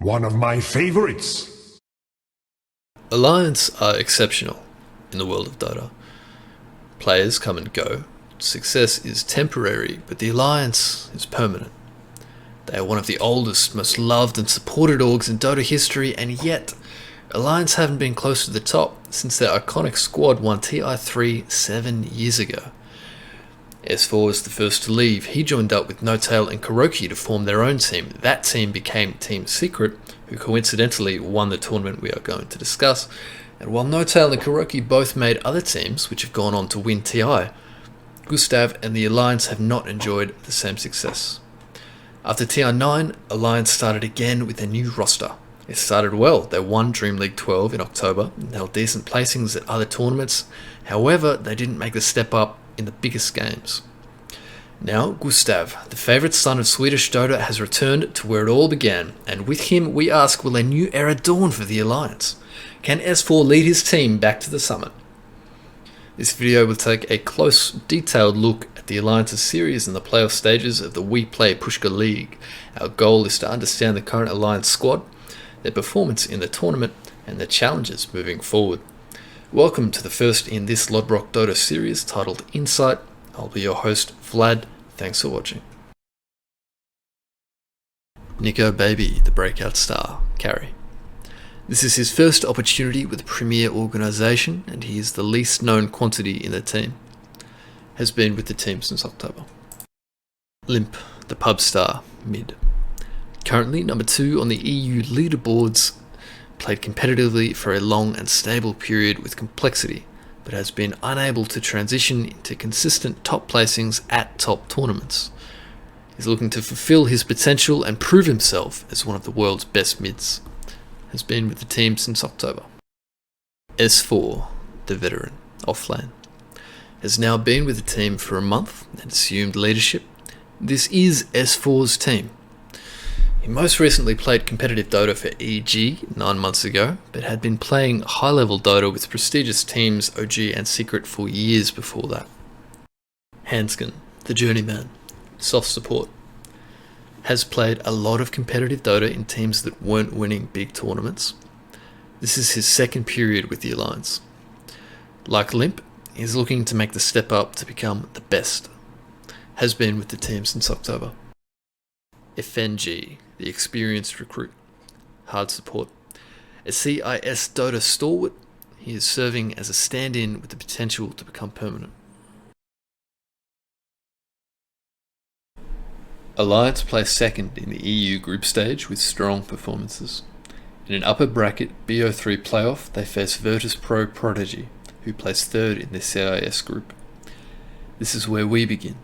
One of my favorites. Alliance are exceptional in the world of Dota. Players come and go. Success is temporary, but the Alliance is permanent. They are one of the oldest, most loved and supported orgs in Dota history, and yet Alliance haven't been close to the top since their iconic squad won TI3 7 years ago. S4 was the first to leave. He joined up with Notail and Kuroki to form their own team. That team became Team Secret, who coincidentally won the tournament we are going to discuss. And while Notail and Kuroki both made other teams which have gone on to win TI, Gustav and the Alliance have not enjoyed the same success. After TI9, Alliance started again with a new roster. It started well. They won Dream League 12 in October and held decent placings at other tournaments. However, they didn't make the step up in the biggest games. Now, Gustav, the favourite son of Swedish Dota, has returned to where it all began, and with him we ask, will a new era dawn for the Alliance? Can S4 lead his team back to the summit? This video will take a close, detailed look at the Alliance's series and the playoff stages of the We Play Pushka League. Our goal is to understand the current Alliance squad, their performance in the tournament, and their challenges moving forward. Welcome to the first in this Lodbrok Dota series titled Insight. I'll be your host, Vlad. Thanks for watching. Nico Baby, the breakout star, Carry. This is his first opportunity with a premier organisation, and he is the least known quantity in the team. Has been with the team since October. Limp, the pub star, mid. Currently number 2 on the EU leaderboards, played competitively for a long and stable period with complexity, but has been unable to transition into consistent top placings at top tournaments. He's looking to fulfill his potential and prove himself as one of the world's best mids. Has been with the team since October. S4, the veteran, offlane. Has now been with the team for a month and assumed leadership. This is S4's team. He most recently played competitive Dota for EG 9 months ago, but had been playing high-level Dota with prestigious teams OG and Secret for years before that. Hanskin, the journeyman, soft support. Has played a lot of competitive Dota in teams that weren't winning big tournaments. This is his second period with the Alliance. Like Limp, he's looking to make the step up to become the best. Has been with the team since October. FNG, the experienced recruit, hard support. A CIS Dota stalwart, he is serving as a stand-in with the potential to become permanent. Alliance placed second in the EU group stage with strong performances. In an upper bracket BO3 playoff, they faced Virtus Pro Prodigy, who placed third in the CIS group. This is where we begin.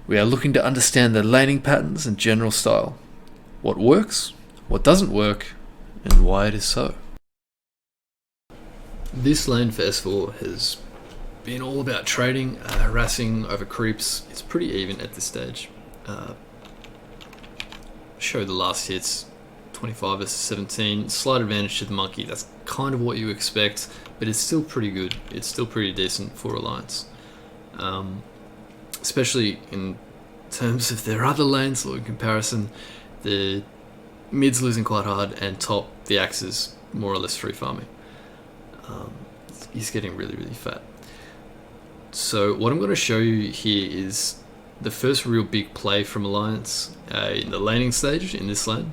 We are looking to understand their laning patterns and general style. What works, what doesn't work, and why it is so. This lane for S4 has been all about trading, harassing over creeps. It's pretty even at this stage. Show the last hits, 25 versus 17, slight advantage to the monkey. That's kind of what you expect, but it's still pretty good. It's still pretty decent for Alliance. Especially in terms of their other lanes, or in comparison, the mid's losing quite hard, and top, the axe is more or less free farming. He's getting really, really fat. So what I'm going to show you here is the first real big play from Alliance in the laning stage in this lane,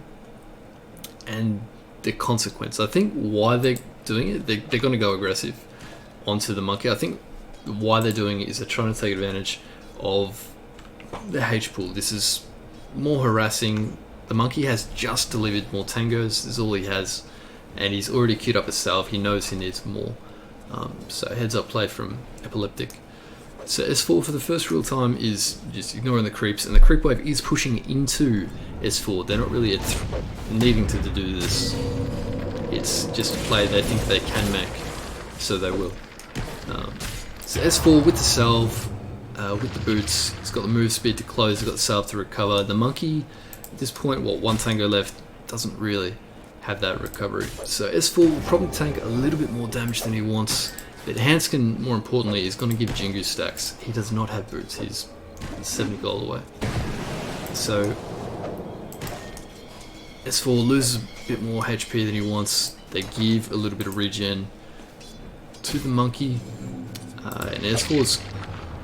and the consequence. I think why they're doing it, they're going to go aggressive onto the monkey. I think why they're doing it is they're trying to take advantage of the H pool. This is more harassing. The monkey has just delivered more tangos. This is all he has, and he's already queued up a salve. He knows he needs more. So heads up play from Epileptic. So S4 for the first real time is just ignoring the creeps, and the creep wave is pushing into S4. They're not really needing to do this. It's just a play they think they can make, so they will. So S4 with the salve, with the boots, he's got the move speed to close, he's got the salve to recover. The monkey, at this point, one tango left, doesn't really have that recovery. So S4 will probably tank a little bit more damage than he wants. But Hanskin, more importantly, is going to give Jingu stacks. He does not have boots. He's 70 gold away. So S4 loses a bit more HP than he wants. They give a little bit of regen to the monkey, and S4's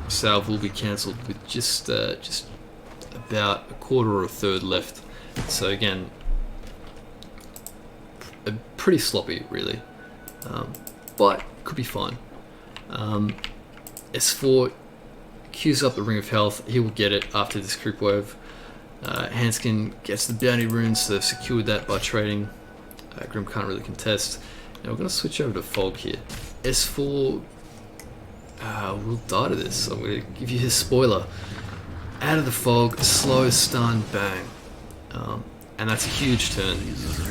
salve will be cancelled with just about a quarter or a third left. So again, pretty sloppy, really, but could be fine. S4 queues up the Ring of Health. He will get it after this creep wave. Hanskin gets the bounty runes, so they've secured that by trading. Grim can't really contest. Now we're going to switch over to Fog here. S4 will die to this. I'm going to give you his spoiler. Out of the Fog, slow, stun, bang. And that's a huge turn.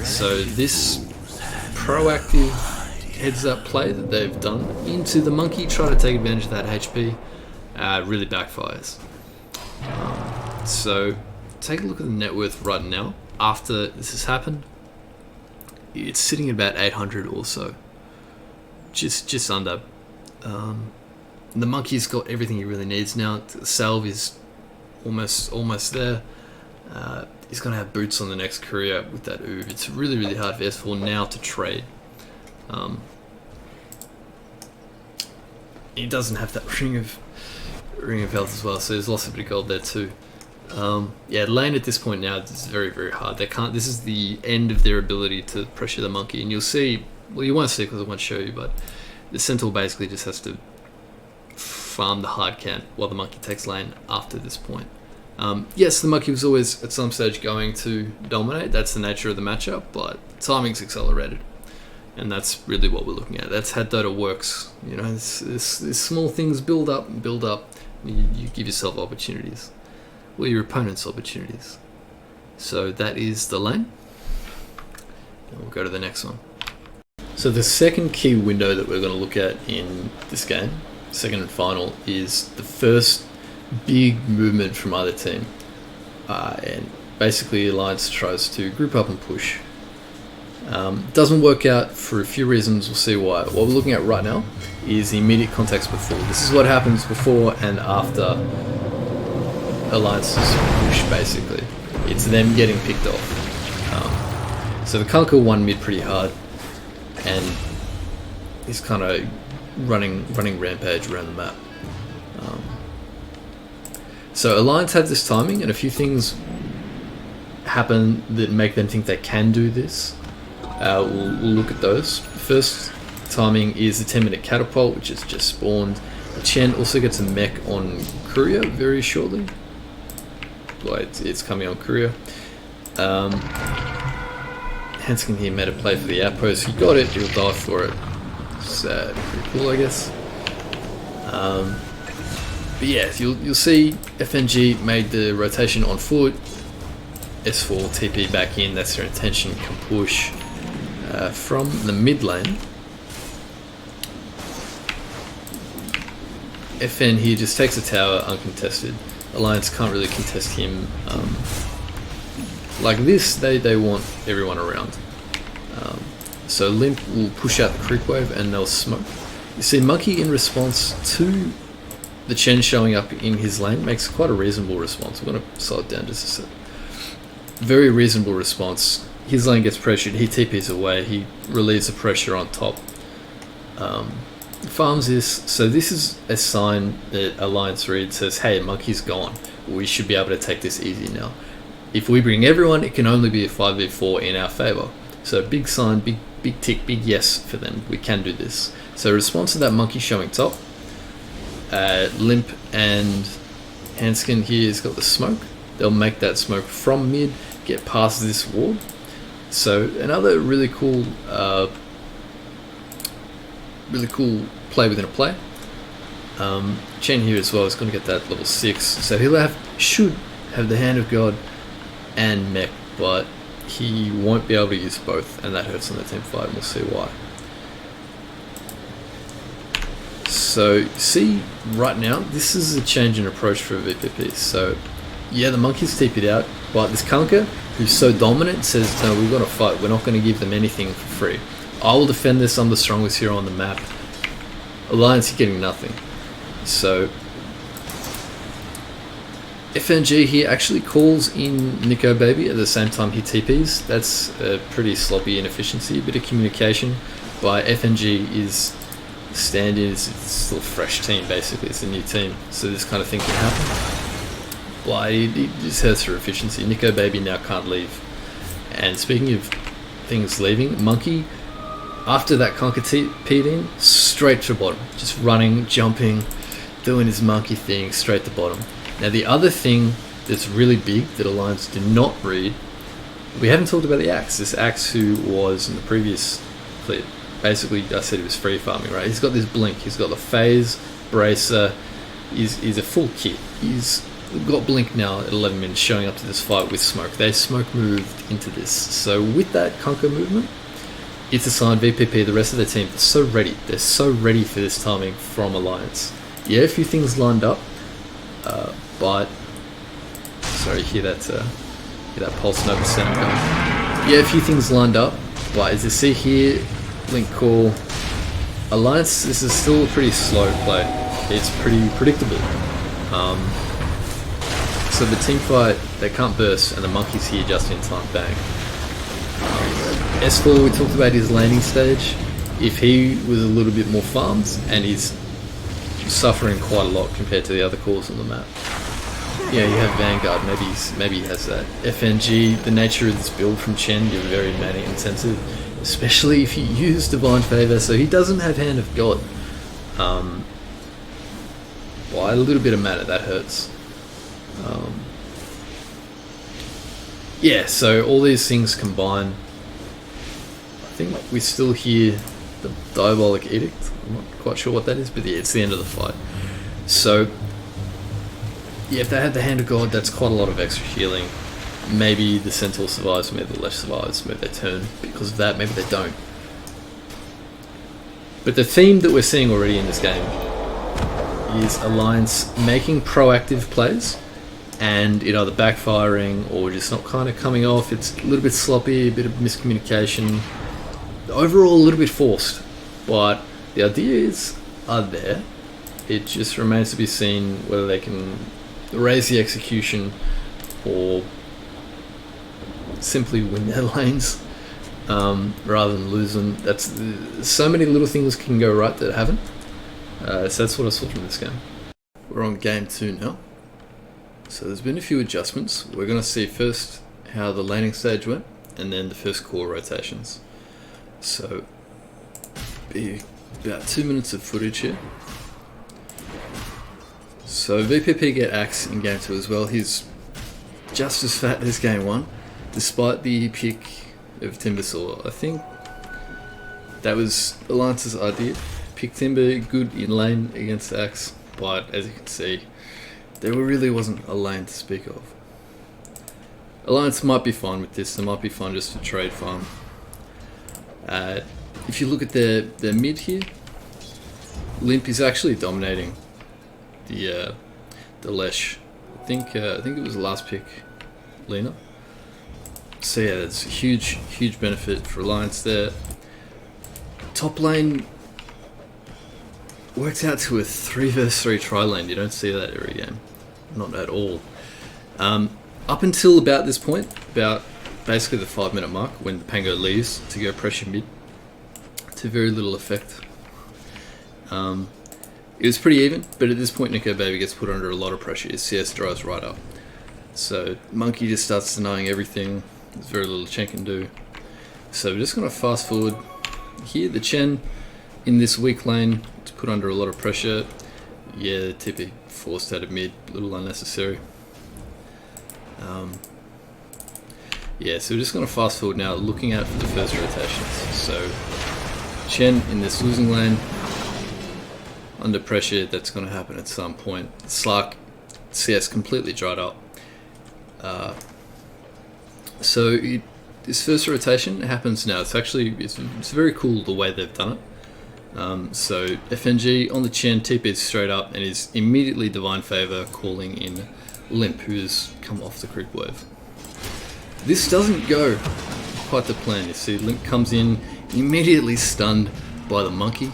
So this proactive heads-up play that they've done into the monkey, try to take advantage of that HP, really backfires. So take a look at the net worth right now. After this has happened, it's sitting at about 800 or so, just under. The monkey's got everything he really needs now. The salve is almost there. He's going to have boots on the next courier with that Oov. It's really, really hard for S4 now to trade. He doesn't have that ring of health as well, so there's lost a bit of gold there too. Yeah, lane at this point now is very, very hard. They can't. This is the end of their ability to pressure the monkey, and you'll see. Well, you won't see because I won't show you, but the centaur basically just has to farm the hard camp while the monkey takes lane after this point. Yes, the monkey was always at some stage going to dominate. That's the nature of the matchup, but timing's accelerated, and that's really what we're looking at. That's how Dota works. You know, this small things build up and build up. And you give yourself opportunities, well, your opponent's opportunities. So that is the lane, and we'll go to the next one. So the second key window that we're going to look at in this game, second and final, is the first big movement from either team, and basically Alliance tries to group up and push. Doesn't work out for a few reasons. We'll see why. What we're looking at right now is the immediate context before. This is what happens before and after Alliance's push, basically. It's them getting picked off. So the Conquer won mid pretty hard, and he's kind of running rampage around the map. So Alliance had this timing, and a few things happen that make them think they can do this. We'll look at those. First timing is the 10-minute catapult, which has just spawned. Chen also gets a mech on Courier very shortly. Well, it's coming on Courier. Hanskin here made a play for the outpost. He got it, he'll die for it. It's pretty cool, I guess. But yeah, you'll see FNG made the rotation on foot. S4 TP back in, that's their intention, can push from the mid lane. FN here just takes a tower uncontested. Alliance can't really contest him. Like this, they want everyone around. So Limp will push out the creep wave and they'll smoke. You see Monkey, in response to the Chen showing up in his lane, makes quite a reasonable response. I'm going to slow it down just a sec. Very reasonable response. His lane gets pressured, he TPs away, he relieves the pressure on top. Farms this, so this is a sign that Alliance read says, hey, Monkey's gone. We should be able to take this easy now. If we bring everyone, it can only be a 5v4 in our favor. So big sign, big tick, big yes for them. We can do this. So response to that Monkey showing top. Limp and Hanskin here has got the smoke. They'll make that smoke from mid, get past this wall. So another really cool play within a play. Chen here as well is going to get that level 6. So he'll should have the Hand of God and mech, but he won't be able to use both, and that hurts on the team fight, and we'll see why. So see, right now, this is a change in approach for VPP. So yeah, the Monkey's TP'd out, but this Kunker, who's so dominant, says, no, we've got to fight. We're not going to give them anything for free. I will defend this. I'm the strongest hero on the map. Alliance, you're getting nothing. So FNG here actually calls in Nico Baby at the same time he TPs. That's a pretty sloppy inefficiency. A bit of communication by FNG is stand-in. It's still a fresh team basically. It's a new team, so this kind of thing can happen. But it just hurts for efficiency. Nico Baby now can't leave. And speaking of things leaving, Monkey, after that Conker TP'd in, straight to the bottom. Just running, jumping, doing his monkey thing, straight to the bottom. Now the other thing that's really big that Alliance do not read, we haven't talked about the Axe. This Axe who was in the previous clip, basically I said he was free farming, right? He's got this blink, he's got the phase, bracer, he's a full kit. He's got blink now at 11 minutes showing up to this fight with smoke. They smoke moved into this. So with that Conker movement, it's a sign VPP, the rest of the team, they're so ready. They're so ready for this timing from Alliance. Yeah, a few things lined up. But sorry, hear that pulse note sound going. Yeah, a few things lined up, but as you see here, Link call Alliance. This is still a pretty slow play. It's pretty predictable. So the team fight, they can't burst, and the monkey's here just in time. Bang. S4, we talked about his landing stage. If he was a little bit more farmed, and he's suffering quite a lot compared to the other calls on the map. Yeah, you have Vanguard, maybe he has that. FNG, the nature of this build from Chen, you're very mana intensive, especially if you use Divine Favor, so he doesn't have Hand of God. By a little bit of mana, that hurts. Yeah, so all these things combine. I think we still hear the Diabolic Edict. I'm not quite sure what that is, but yeah, it's the end of the fight. So, yeah, if they had the Hand of God, that's quite a lot of extra healing. Maybe the Centaur survives, maybe the Left survives, maybe they turn because of that, maybe they don't. But the theme that we're seeing already in this game is Alliance making proactive plays and it either backfiring or just not kind of coming off. It's a little bit sloppy, a bit of miscommunication. Overall, a little bit forced, but the ideas are there. It just remains to be seen whether they can raise the execution or simply win their lanes rather than lose them. That's so many little things can go right that haven't. So that's what I saw from this game. We're on game 2 now. So there's been a few adjustments. We're going to see first how the landing stage went and then the first core rotations. So be about 2 minutes of footage here. So VPP get Axe in game 2 as well. He's just as fat as game 1, despite the pick of Timbersaw. I think that was Alliance's idea. Pick Timber, good in lane against Axe, but as you can see, there really wasn't a lane to speak of. Alliance might be fine with this. They might be fine just to trade farm. If you look at their mid here, Limp is actually dominating the Lesh. I think it was the last pick, Lena. So yeah, there's a huge benefit for Alliance there. Top lane works out to a 3 vs 3 tri lane. You don't see that every game, not at all. Up until about this point, about basically the 5-minute mark when the Pango leaves to go pressure mid, to very little effect. It was pretty even, but at this point Nico Baby gets put under a lot of pressure. His CS drives right up. So Monkey just starts denying everything. There's very little Chen can do. So we're just going to fast forward here. The Chen in this weak lane to put under a lot of pressure. Yeah, TP forced out of mid, a little unnecessary. Yeah, so we're just going to fast forward now, looking at the first rotations. So Chen in this losing lane, under pressure, that's going to happen at some point. Slark CS completely dried up. So this first rotation happens now. It's very cool the way they've done it. So FNG on the Chen, TP'd straight up and is immediately Divine Favor calling in Limp, who's come off the creep wave. This doesn't go quite to plan. You see Limp comes in immediately stunned by the monkey.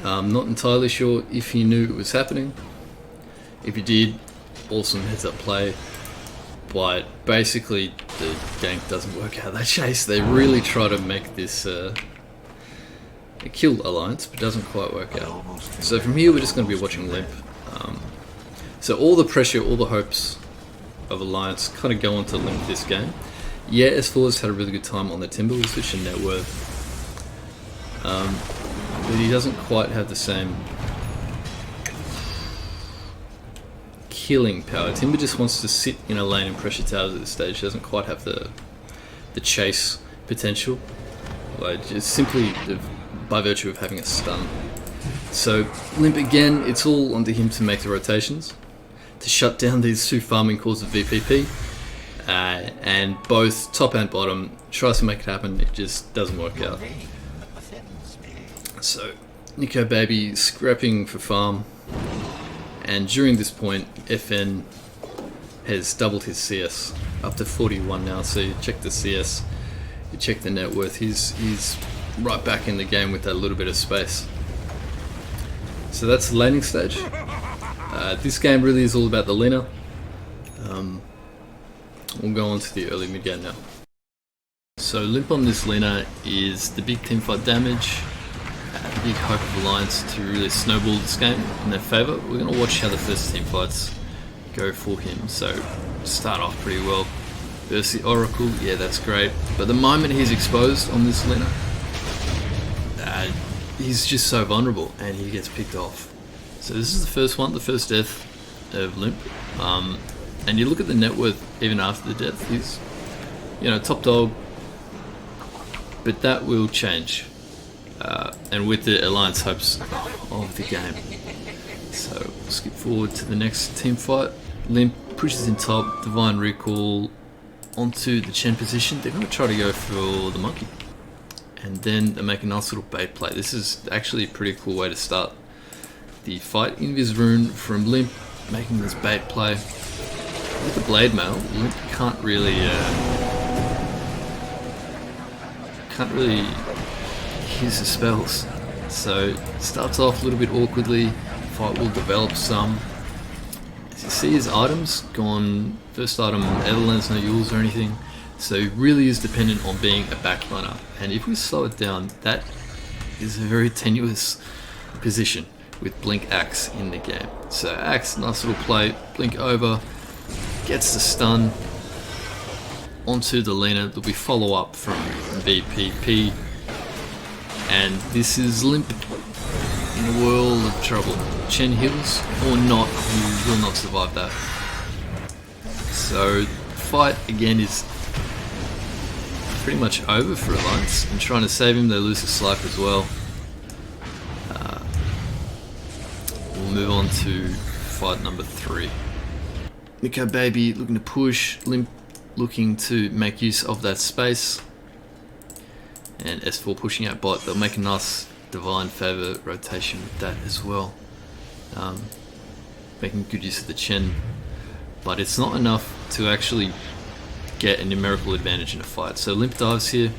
Not entirely sure if he knew it was happening. If he did, awesome heads-up play, but basically the gank doesn't work out. They chase. They really try to make this a kill alliance, but doesn't quite work out. So from here, we're just going to be watching Limp. So all the pressure, all the hopes of alliance kind of go onto Limp this game. Yeah, S4's had a really good time on the Timber with Switch and net worth, but he doesn't quite have the same killing power. Timber just wants to sit in a lane and pressure towers at this stage. He doesn't quite have the chase potential, like just simply by virtue of having a stun. So Limp again, it's all onto him to make the rotations, to shut down these two farming cores of VPP, and both top and bottom tries to make it happen. It just doesn't work out. So Nico Baby scrapping for farm, and during this point FN has doubled his CS up to 41 now. So you check the CS, you check the net worth, he's right back in the game with that little bit of space. So that's the laning stage. This game really is all about the Lina. We'll go on to the early mid game now. So Limp on this Lina is the big teamfight damage, the big hope of Alliance to really snowball this game in their favour. We're going to watch how the first teamfights go for him. So start off pretty well. Versus the Oracle, yeah, that's great. But the moment he's exposed on this Lina, he's just so vulnerable and he gets picked off. So this is the first one, the first death of Limp. And you look at the net worth even after the death, he's, you know, top dog. But that will change. And with the Alliance hopes of the game. So skip forward to the next team fight. Limp pushes in top, Divine Recall onto the Chen position. They're going to try to go for the monkey. And then they make a nice little bait play. This is actually a pretty cool way to start the fight. Invis Rune from Limp, making this bait play. With the Blade Mail, Limp can't really use the spells. So it starts off a little bit awkwardly. Fight will develop some. As you see, his items gone. First item, Everlands, no Yules or anything. So he really is dependent on being a backliner. And if we slow it down, that is a very tenuous position with Blink Axe in the game. So Axe, nice little play, Blink over, gets the stun onto the Lina. There'll be follow up from VPP. And this is Limp in a world of trouble. Chen heals or not, he will not survive that. So fight again is pretty much over for Alliance, and trying to save him, they lose his life as well. We'll move on to fight number 3. Nico Baby looking to push, Limp looking to make use of that space, and S4 pushing out bot. They'll make a nice Divine Favor rotation with that as well, making good use of the Chen, but it's not enough to actually get a numerical advantage in a fight. So Limp dives here,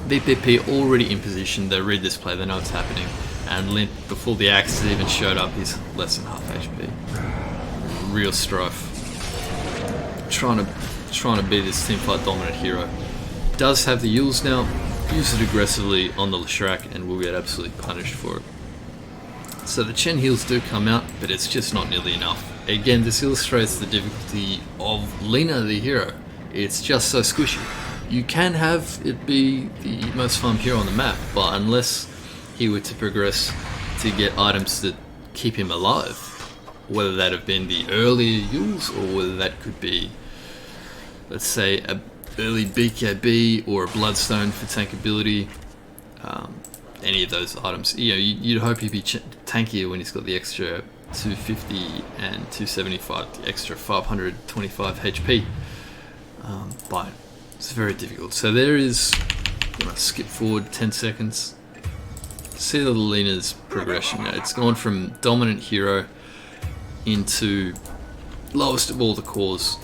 VPP already in position, they read this play, they know what's happening, and Limp, before the axe even showed up, he's less than half HP. Real strife. Trying to be this teamfight dominant hero. Does have the Yules now, use it aggressively on the Leshrac and will get absolutely punished for it. So the Chen heals do come out, but it's just not nearly enough. Again, this illustrates the difficulty of Lina the hero. It's just so squishy. You can have it be the most fun hero on the map, but unless he were to progress to get items that keep him alive, whether that have been the earlier Yules or whether that could be, let's say, a early BKB or a Bloodstone for tankability, any of those items, you know, you'd hope he'd be tankier when he's got the extra 250 and 275, the extra 525 HP. But it's very difficult. So there is, I'm gonna skip forward 10 seconds. See the Lina's progression. It's gone from dominant hero into lowest of all the cores.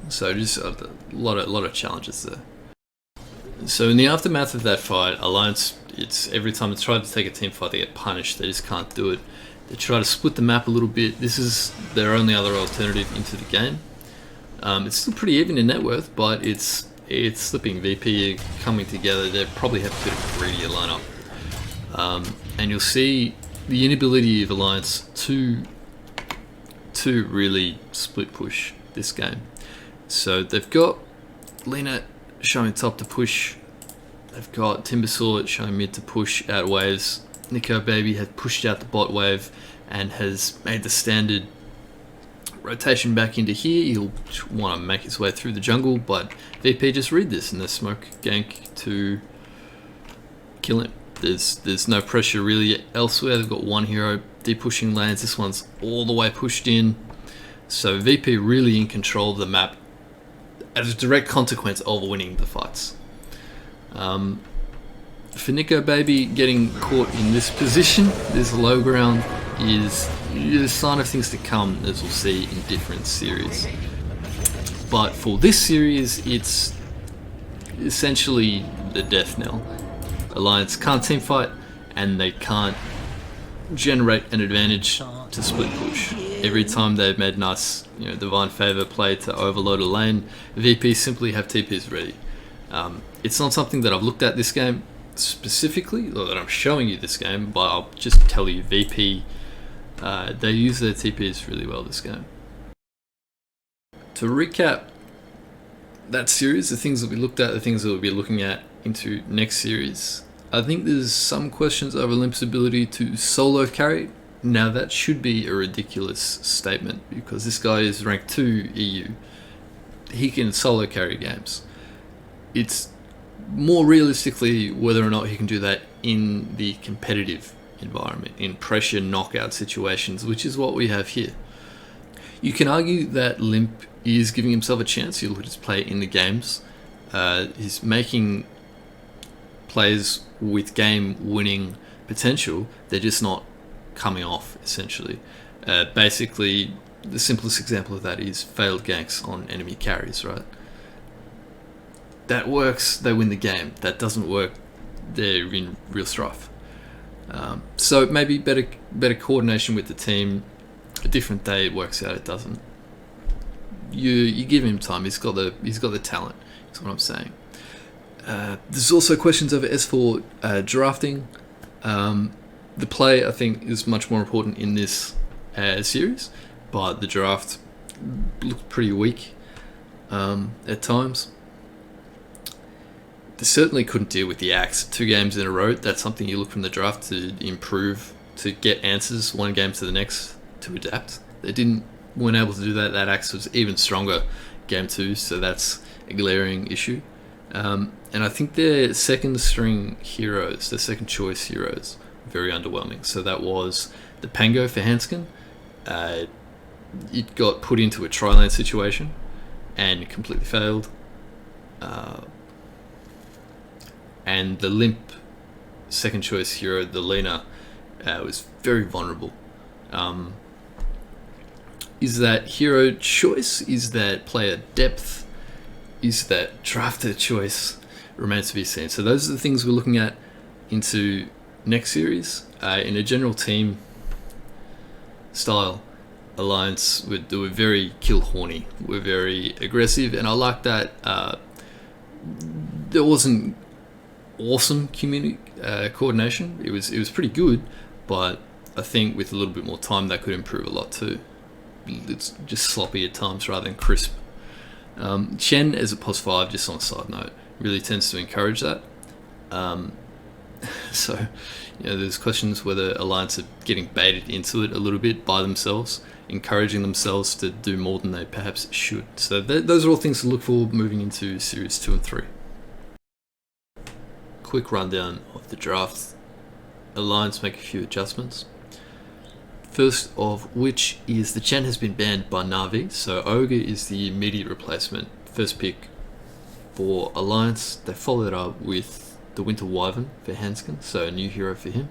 So just a lot of challenges there. So in the aftermath of that fight, Alliance, it's every time they try to take a team fight, they get punished. They just can't do it. They try to split the map a little bit. This is their only other alternative into the game. It's still pretty even in net worth, but it's slipping. VP coming together. They probably have a bit of a greedier lineup. And you'll see the inability of Alliance to really split push this game. So they've got Lena showing top to push. They've got Timbersaw showing mid to push out waves. Nico Baby has pushed out the bot wave and has made the standard rotation back into here. He'll want to make his way through the jungle, but VP just read this and the smoke gank to kill him. There's no pressure really elsewhere. They've got one hero deep pushing lanes. This one's all the way pushed in. So VP really in control of the map as a direct consequence of winning the fights. For Nico Baby getting caught in this position, this low ground, is a sign of things to come, as we'll see in different series. But for this series, it's essentially the death knell. Alliance can't teamfight, and they can't generate an advantage to split push. Every time they've made nice, divine favor play to overload a lane, VP simply have TPs ready. It's not something that I've looked at this game specifically, or that I'm showing you this game, but I'll just tell you, VP, they use their TPs really well this game. To recap that series, the things that we looked at, the things that we'll be looking at into next series, I think there's some questions over Limp's ability to solo carry. Now that should be a ridiculous statement, because this guy is ranked 2 EU. He can solo carry games. It's more realistically whether or not he can do that in the competitive environment, in pressure knockout situations, which is what we have here. You can argue that Limp is giving himself a chance. You look at his play in the games. He's making plays with game-winning potential. They're just not coming off, essentially. Basically, the simplest example of that is failed ganks on enemy carries, right? That works, they win the game. That doesn't work, they're in real strife. So maybe better coordination with the team. A different day it works out, it doesn't. You give him time. He's got the talent. Is what I'm saying. There's also questions over S4 drafting. The play I think is much more important in this series, but the draft looked pretty weak at times. They certainly couldn't deal with the axe 2 games in a row. That's something you look from the draft to improve, to get answers one game to the next, to adapt. They weren't able to do that. That axe was even stronger game 2, so that's a glaring issue. And I think their second string heroes, their second choice heroes, very underwhelming. So that was the Pango for Hanskin. It got put into a tri-lane situation and completely failed. And the Limp second choice hero, the Lena, was very vulnerable. Is that hero choice? Is that player depth? Is that drafter choice? Remains to be seen. So those are the things we're looking at into next series. In a general team style, Alliance were very kill horny. We're very aggressive, and I like that. There wasn't awesome coordination. It was pretty good, but I think with a little bit more time that could improve a lot too. It's just sloppy at times rather than crisp. Chen as a +5, just on a side note, really tends to encourage that. So there's questions whether Alliance are getting baited into it a little bit by themselves, encouraging themselves to do more than they perhaps should. So those are all things to look for moving into series 2 and 3. Quick rundown of the draft. Alliance make a few adjustments. First of which is the Chen has been banned by Na'Vi, so Ogre is the immediate replacement. First pick for Alliance. They followed it up with the Winter Wyvern for Hanskin, so a new hero for him.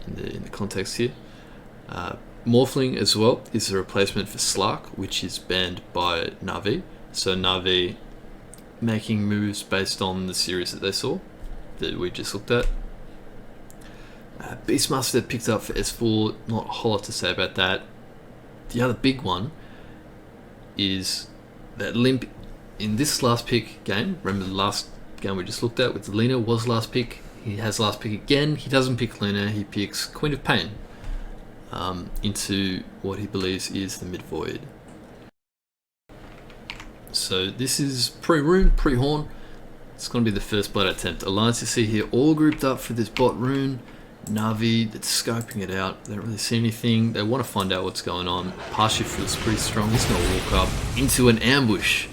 In the context here, Morphling as well is a replacement for Slark, which is banned by Na'Vi. So Na'Vi making moves based on the series that they saw, that we just looked at. Beastmaster picked up for S4, not a whole lot to say about that. The other big one is that Limp in this last pick game. Remember the last game we just looked at with Lena was last pick. He has last pick again. He doesn't pick Lena, he picks Queen of Pain into what he believes is the mid-void. So this is pre-rune, pre-horn. It's going to be the first blood attempt. Alliance you see here all grouped up for this bot rune. Navi, they're scoping it out. They don't really see anything. They want to find out what's going on. Parshift feels pretty strong. He's going to walk up into an ambush.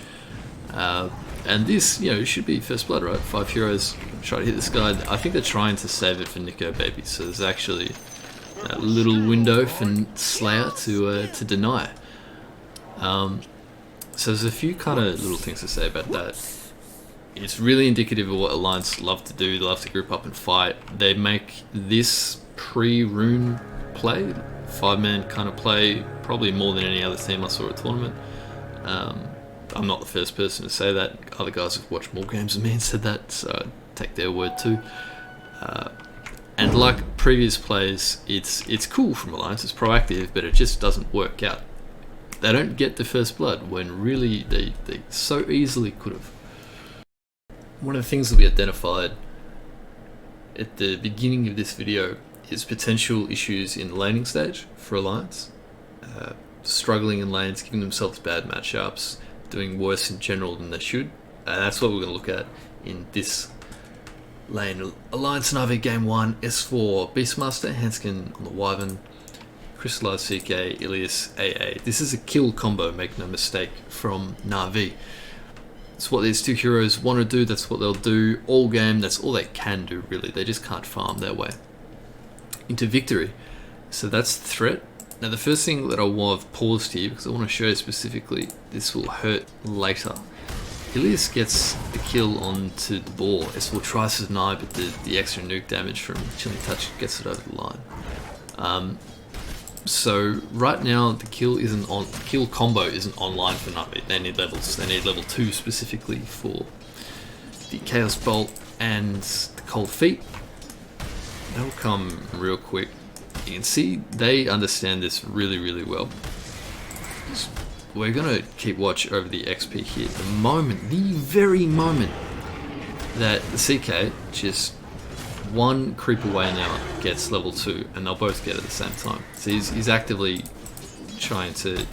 And this, should be first blood, right? 5 heroes try to hit this guy. I think they're trying to save it for Nico Baby. So there's actually a little window for Slayer to deny. So there's a few kind of little things to say about that. It's really indicative of what Alliance love to do. They love to group up and fight. They make this pre-rune play, 5-man kind of play, probably more than any other team I saw at tournament. I'm not the first person to say that. Other guys have watched more games than me and said that, so I take their word too. And like previous plays, it's cool from Alliance. It's proactive, but it just doesn't work out. They don't get the first blood when really they so easily could have. One of the things that we identified at the beginning of this video is potential issues in the laning stage for Alliance. Struggling in lanes, giving themselves bad matchups, doing worse in general than they should. That's what we're going to look at in this lane. Alliance Na'Vi Game 1, S4, Beastmaster, Hanskin on the Wyvern, Crystallized CK, Ilias AA. This is a kill combo, make no mistake, from Na'Vi. It's what these two heroes want to do, that's what they'll do all game, that's all they can do really. They just can't farm their way into victory. So that's the threat. Now the first thing that I want to pause here, because I want to show you specifically, this will hurt later. Ilias gets the kill onto the ball. S4 tries to deny, but the extra nuke damage from Chilling Touch gets it over the line. So right now the kill combo isn't online for Na'Vi. They need levels. They need level 2 specifically for the Chaos Bolt and the Cold Feet. They'll come real quick. You can see they understand this really, really well. So we're gonna keep watch over the XP here. The very moment that the CK just one creep away now gets level 2, and they'll both get it at the same time. So he's actively trying to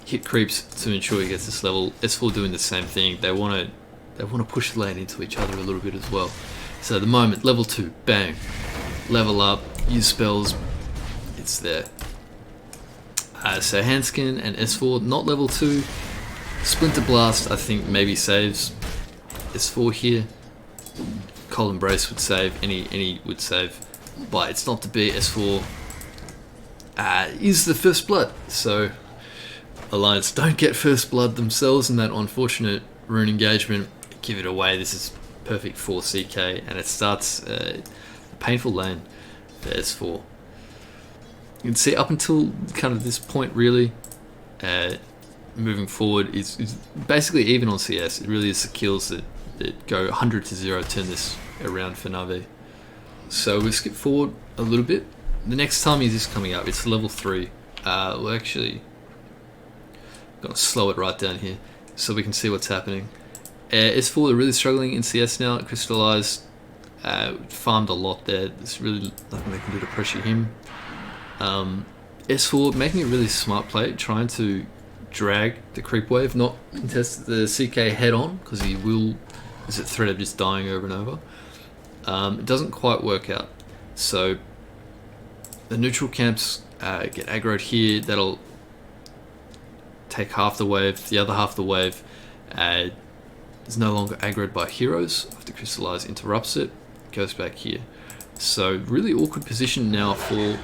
hit creeps to ensure he gets this level. S4 doing the same thing. They want to push the lane into each other a little bit as well. So the moment level 2, bang, level up, use spells, it's there. So Hanskin and S4 not level 2. Splinter Blast I think maybe saves S4 here. Cold Embrace would save, any would save, but it's not to be. S4 is the first blood, so Alliance don't get first blood themselves in that unfortunate rune engagement. Give it away. This is perfect for CK, and it starts a painful lane for S4. You can see up until kind of this point really, moving forward is basically even on CS. It really is the kills that go 100 to 0, turn this around for Na'Vi. So we'll skip forward a little bit. The next time is this coming up, it's level 3. We're actually gonna slow it right down here so we can see what's happening. S4 are really struggling in CS now. Crystallized farmed a lot there. There's really nothing they can do to pressure him. S4 making a really smart play, trying to drag the creep wave, not contest the CK head on, because he will, is at threat of just dying over and over. It doesn't quite work out. So the neutral camps get aggroed here. That'll take half the wave. The other half of the wave is no longer aggroed by heroes. After Crystallize interrupts it, goes back here. So really awkward position now for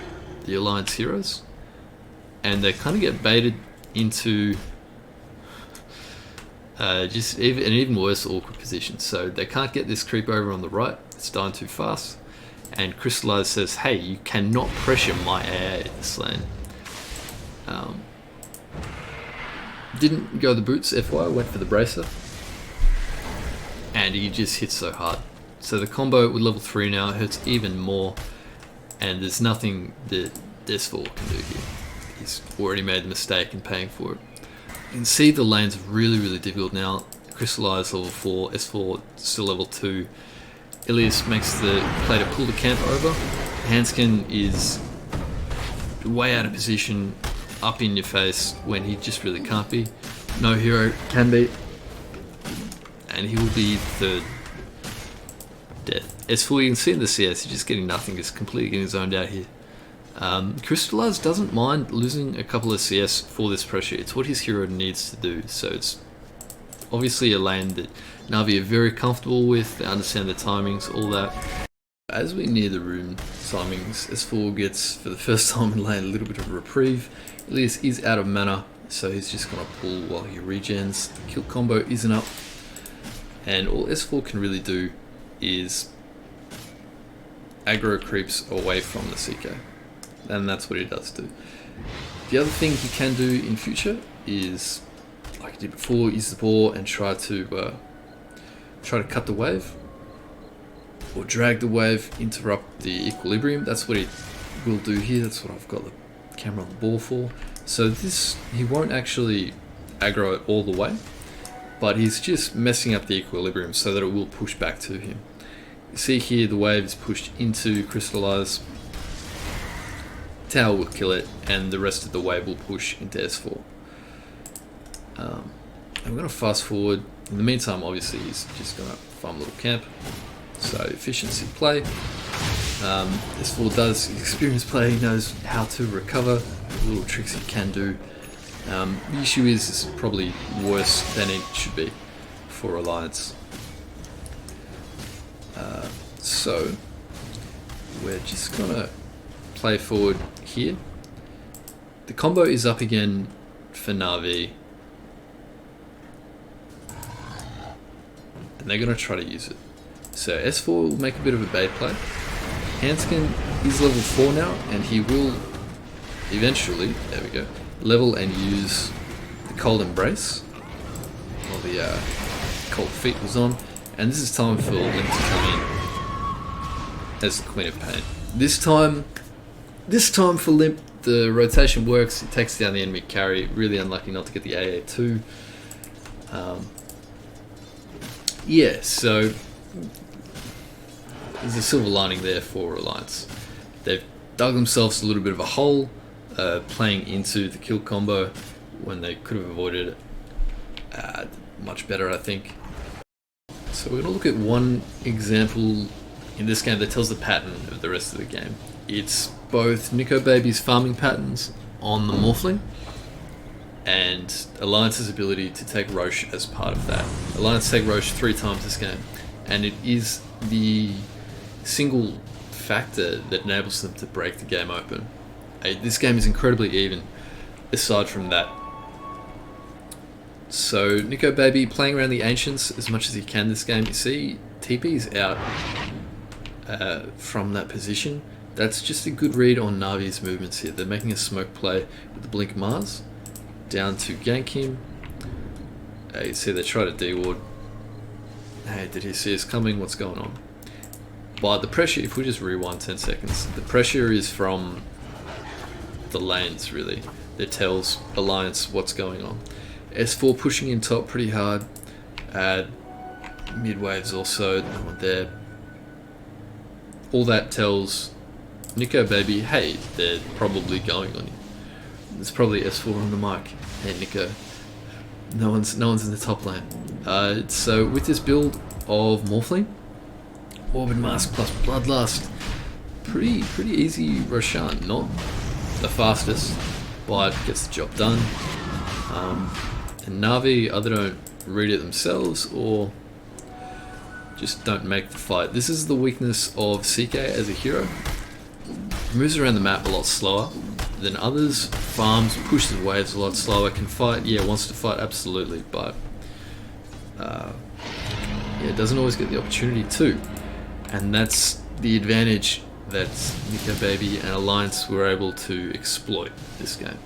the Alliance heroes, and they kind of get baited into just an even worse awkward position. So they can't get this creep over on the right. It's dying too fast. And Crystallize says, hey, you cannot pressure my AA at this lane. Didn't go the boots, FY, went for the bracer. And he just hits so hard. So the combo with level 3 now hurts even more. and there's nothing that S4 can do here. He's already made the mistake in paying for it. You can see the lanes are really difficult now. Crystallize level 4, S4 still level 2. Ilias makes the play to pull the camp over. Hanskin is way out of position, up in your face when he just really can't be. No hero can be. And he will be third death. S4, you can see in the CS, he's just getting nothing, he's completely getting zoned out here. Crystallize doesn't mind losing a couple of CS for this pressure. It's what his hero needs to do. So it's obviously a lane that Na'Vi are very comfortable with. They understand the timings, all that. As we near the rune timings, S4 gets, for the first time in lane, a little bit of a reprieve. Ilias is out of mana, so he's just going to pull while he regens. The kill combo isn't up. And all S4 can really do is aggro creeps away from the CK. And that's what he does do. The other thing he can do in future is, like he did before, use the ball and try to cut the wave, or drag the wave, interrupt the equilibrium. That's what he will do here. That's what I've got the camera on the ball for. So this, he won't actually aggro it all the way, but he's just messing up the equilibrium so that it will push back to him. You see here the wave is pushed into Crystallize. Tower will kill it, and the rest of the wave will push into S4. I'm going to fast forward. In the meantime, obviously, he's just going to farm a little camp. So efficiency play. S4 does experienced play. He knows how to recover. Little tricks he can do. The issue is it's probably worse than it should be for Alliance. So we're just going to play forward here. The combo is up again for Na'Vi, and they're going to try to use it. So S4 will make a bit of a bait play. Hanskin is level 4 now, and he will eventually, there we go, level and use the Cold Embrace while the Cold Feet was on, and this is time for Limp to come in as the Queen of Pain. This time for Limp, the rotation works. It takes down the enemy carry. Really unlucky not to get the AA2. Yeah, so there's a silver lining there for Alliance. They've dug themselves a little bit of a hole, playing into the kill combo when they could have avoided it much better, I think. So we're going to look at one example in this game that tells the pattern of the rest of the game. It's both Nico Baby's farming patterns on the Morphling and Alliance's ability to take Roche as part of that. Alliance take Roche 3 times this game, and it is the single factor that enables them to break the game open. This game is incredibly even aside from that. So Nico Baby playing around the Ancients as much as he can this game. You see TP is out from that position. That's just a good read on Na'Vi's movements here. They're making a smoke play with the Blink Mars down to gank him. You see they try to D-ward. Hey, did he see us coming? What's going on? But the pressure, if we just rewind 10 seconds, the pressure is from the lanes really. That tells Alliance what's going on. S4 pushing in top pretty hard. Mid waves also, no one there. All that tells Nico Baby, hey, they're probably going on you. There's probably S4 on the mic. Hey Nico, no one's in the top lane. So with this build of Morphling, Morbid Mask plus Bloodlust, pretty easy Roshan. Not the fastest, but gets the job done. And Na'Vi either don't read it themselves or just don't make the fight. This is the weakness of CK as a hero. Moves around the map a lot slower than others, farms, pushes waves a lot slower, can fight, yeah, wants to fight, absolutely, but yeah, doesn't always get the opportunity to. And that's the advantage that Nico Baby and Alliance were able to exploit this game.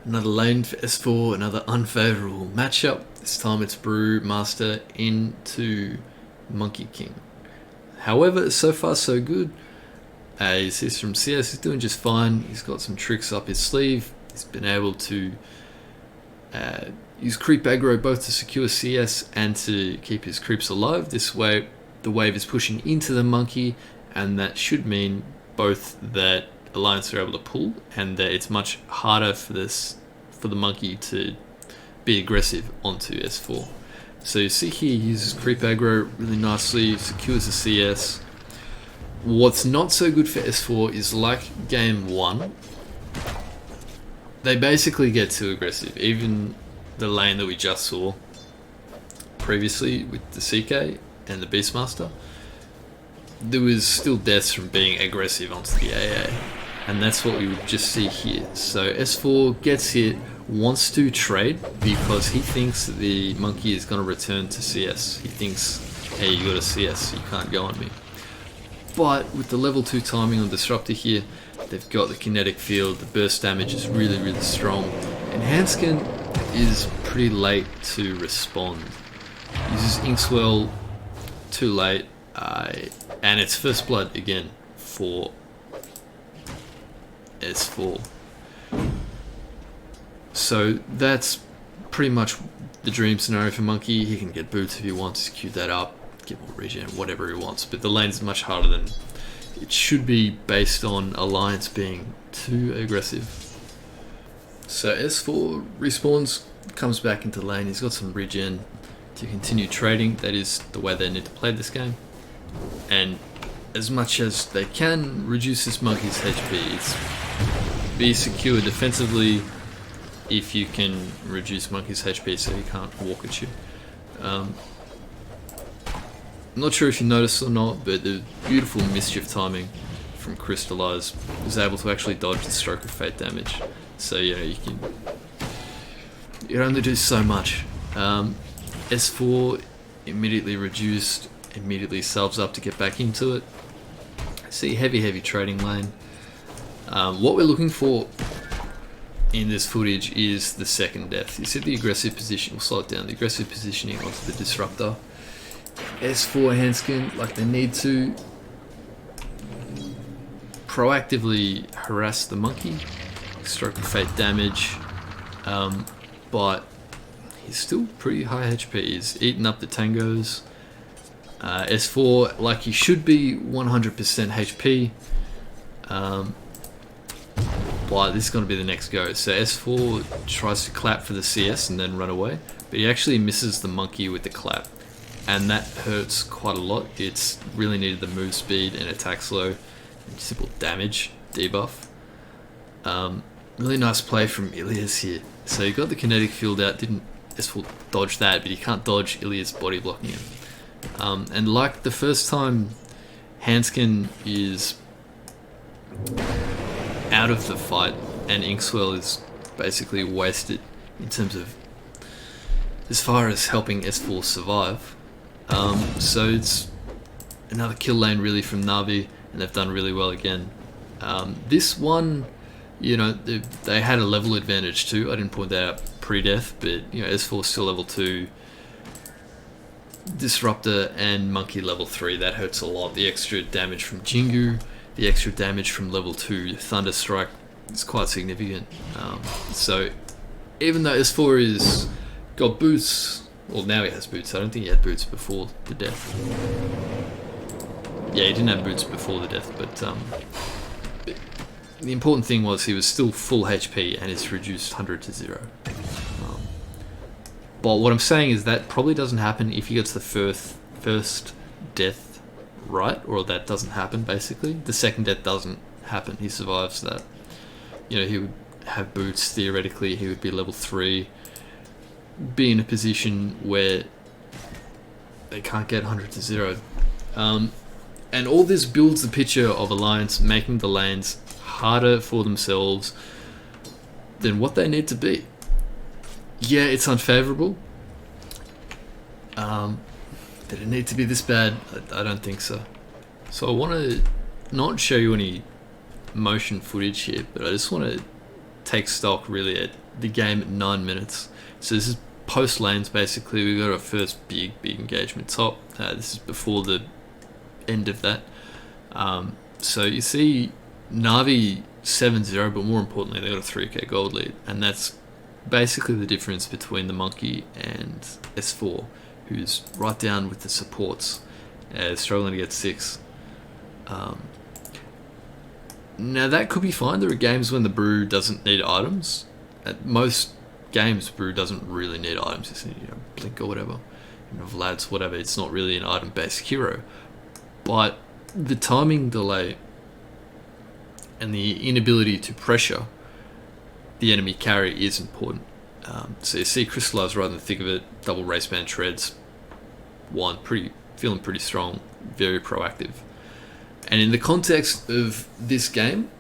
Another lane for S4, another unfavourable matchup. This time it's Brew Master into Monkey King. However, so far so good. He's from CS. He's doing just fine. He's got some tricks up his sleeve. He's been able to use creep aggro both to secure CS and to keep his creeps alive. This way, the wave is pushing into the monkey, and that should mean both that Alliance are able to pull and that it's much harder for the monkey to be aggressive onto S4. So you see here, he uses creep aggro really nicely, secures the CS. What's not so good for S4 is, like game 1, they basically get too aggressive. Even the lane that we just saw previously with the CK and the Beastmaster, there was still deaths from being aggressive onto the AA, and that's what we would just see here. So S4 gets hit, wants to trade because he thinks that the monkey is going to return to CS. He thinks, hey, you got a CS, you can't go on me. But with the level 2 timing on Disruptor here, they've got the kinetic field, the burst damage is really, really strong, and Hanskin is pretty late to respond. Uses Inkswell too late, and it's first blood again for S4. So that's pretty much the dream scenario for Monkey. He can get boots if he wants, queue that up, get more regen, whatever he wants, but the lane is much harder than it should be based on Alliance being too aggressive. So S4 respawns, comes back into lane, he's got some regen to continue trading. That is the way they need to play this game, and as much as they can reduce this monkey's HP, it's be secure defensively if you can reduce monkey's HP so he can't walk at you. I'm not sure if you noticed or not, but the beautiful mischief timing from Crystallize was able to actually dodge the Stroke of Fate damage. So you can only do so much. S4 immediately reduced, immediately salves up to get back into it. See, heavy trading lane. What we're looking for in this footage is the second death. You see the aggressive position, we'll slow it down, the aggressive positioning onto the Disruptor. S4 Hanskin, like they need to proactively harass the monkey, Stroke of Fate damage, but he's still pretty high HP, he's eating up the tangos. S4, like he should be 100% HP, but this is going to be the next go. So S4 tries to clap for the CS and then run away, but he actually misses the monkey with the clap, and that hurts quite a lot. It's really needed the move speed and attack slow and simple damage debuff. Really nice play from Ilias here. So he got the kinetic field out, didn't S4 dodge that, but he can't dodge Ilias body blocking him. And like the first time, Hanskin is out of the fight and Inkswell is basically wasted in terms of as far as helping S4 survive. So it's another kill lane really from Na'Vi, and they've done really well again. This one, they had a level advantage too. I didn't point that out pre-death, but S4 still level 2, Disruptor and Monkey level 3, that hurts a lot. The extra damage from Jingu, the extra damage from level 2 Thunderstrike is quite significant. So even though S4 is got boots, well now he has boots, I don't think he had boots before the death. Yeah, he didn't have boots before the death, but the important thing was he was still full HP and it's reduced 100 to 0. But what I'm saying is that probably doesn't happen if he gets the first death right, or that doesn't happen basically. The second death doesn't happen, he survives that. He would have boots, theoretically he would be level 3, be in a position where they can't get 100 to 0. And all this builds the picture of Alliance making the lanes harder for themselves than what they need to be. Yeah, it's unfavourable. Did it need to be this bad? I don't think so. So I want to not show you any motion footage here, but I just want to take stock really at the game at 9 minutes. So this is post lanes basically. We got our first big engagement top. This is before the end of that. So you see Na'Vi 7-0, but more importantly, they got a 3k gold lead, and that's basically the difference between the Monkey and S4, who's right down with the supports, struggling to get 6. Now that could be fine. There are games when the brew doesn't need items. At most games, brew doesn't really need items. Just need, blink or whatever. Vlad's whatever. It's not really an item-based hero, but the timing delay and the inability to pressure the enemy carry is important. So you see Crystallize right in the thick of it, double race band treads, feeling pretty strong, very proactive. And in the context of this game,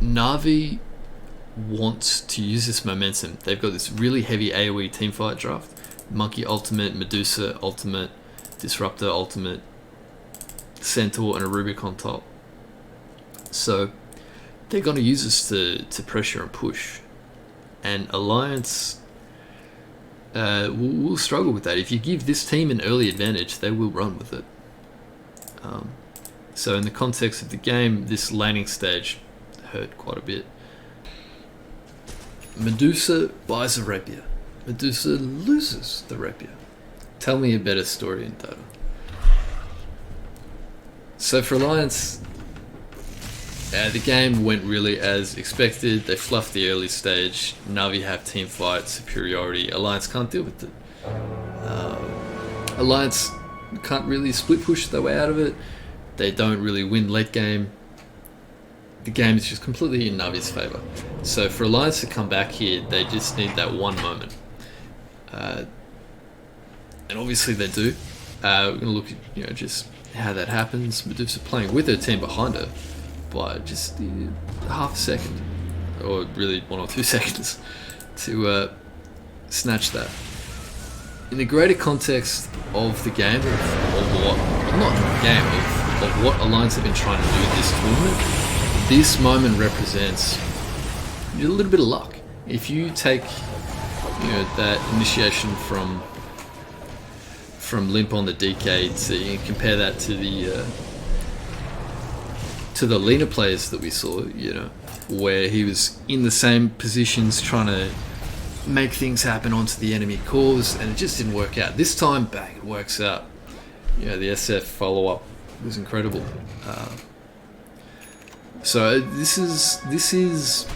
Na'Vi wants to use this momentum. They've got this really heavy AoE teamfight draft. Monkey ultimate, Medusa ultimate, Disruptor ultimate, Centaur and a Rubik on top. So they're going to use this to pressure and push. And Alliance will struggle with that. If you give this team an early advantage, they will run with it. So in the context of the game, this laning stage hurt quite a bit. Medusa buys a rapier. Medusa loses the rapier. Tell me a better story in Dota. So for Alliance, the game went really as expected. They fluffed the early stage. Na'Vi have team fight superiority. Alliance can't deal with it. Alliance can't really split push their way out of it. They don't really win late game. The game is just completely in Na'Vi's favour. So for Alliance to come back here, they just need that one moment. And obviously they do. We're going to look at just how that happens. Medusa playing with her team behind her by just half a second, or really 1 or 2 seconds, to snatch that. In the greater context of the game, of what Alliance have been trying to do in this tournament, this moment represents a little bit of luck. If you take that initiation from Limp on the DK, and compare that to the Lena players that we saw, where he was in the same positions trying to make things happen onto the enemy cores, and it just didn't work out. This time, bang, it works out. The SF follow-up was incredible. So this is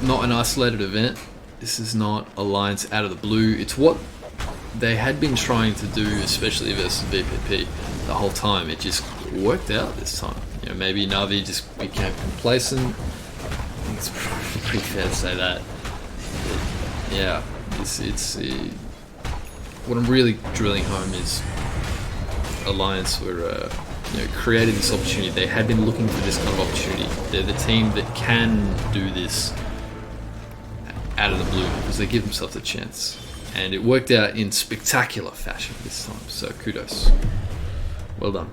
not an isolated event. This is not Alliance out of the blue. It's what they had been trying to do, especially versus VPP, the whole time. It just worked out this time. Maybe Na'Vi just became complacent. I think it's pretty fair to say that. But yeah, it's what I'm really drilling home is Alliance were created this opportunity. They had been looking for this kind of opportunity. They're the team that can do this out of the blue because they give themselves a chance. And it worked out in spectacular fashion this time, so kudos. Well done.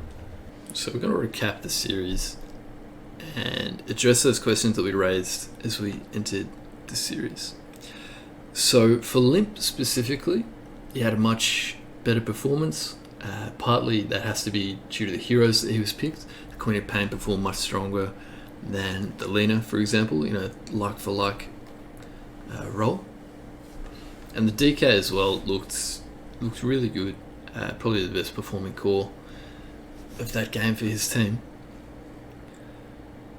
So we're going to recap the series and address those questions that we raised as we entered the series. So for Limp specifically, he had a much better performance. Partly that has to be due to the heroes that he was picked. The Queen of Pain performed much stronger than the Lena, for example, like for like role. And the DK as well looked really good. Probably the best performing core of that game for his team.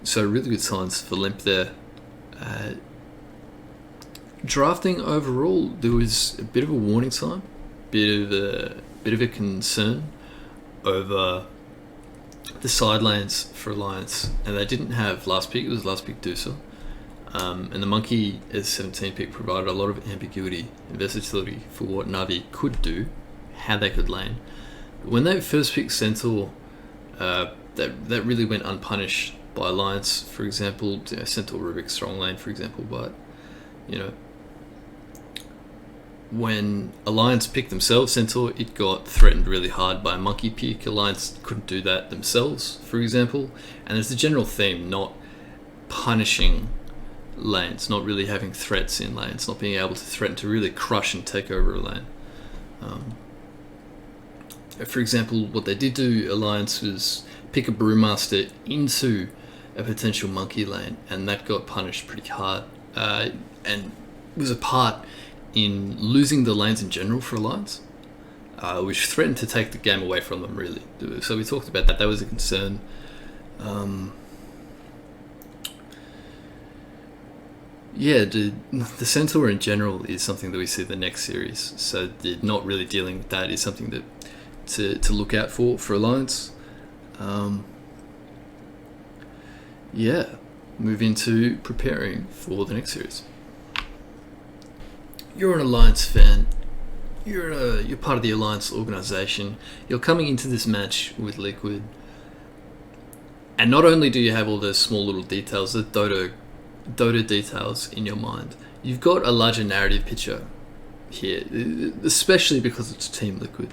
So really good signs for Limp there. Drafting overall, there was a bit of a warning sign, bit of a concern over the side lanes for Alliance, and they didn't have last pick. It was last pick Dusa. And the Monkey as 17 pick provided a lot of ambiguity and versatility for what Na'Vi could do, how they could lane. When they first picked Centaur, that really went unpunished by Alliance. For example, Centaur Rubik strong lane, for example. But when Alliance picked themselves Centaur, it got threatened really hard by a Monkey pick. Alliance couldn't do that themselves, for example. And there's a general theme, not punishing lanes, not really having threats in lanes, not being able to threaten to really crush and take over a lane. For example, what they did do, Alliance, was pick a brewmaster into a potential monkey lane, and that got punished pretty hard, and was a part in losing the lanes in general for Alliance, which threatened to take the game away from them, really. So we talked about that. That was a concern. The Centaur in general is something that we see in the next series. So not really dealing with that is something that to look out for Alliance. Move into preparing for the next series. You're an Alliance fan. You're part of the Alliance organization. You're coming into this match with Liquid, and not only do you have all those small little details, the Dota details in your mind, you've got a larger narrative picture here, especially because it's Team Liquid.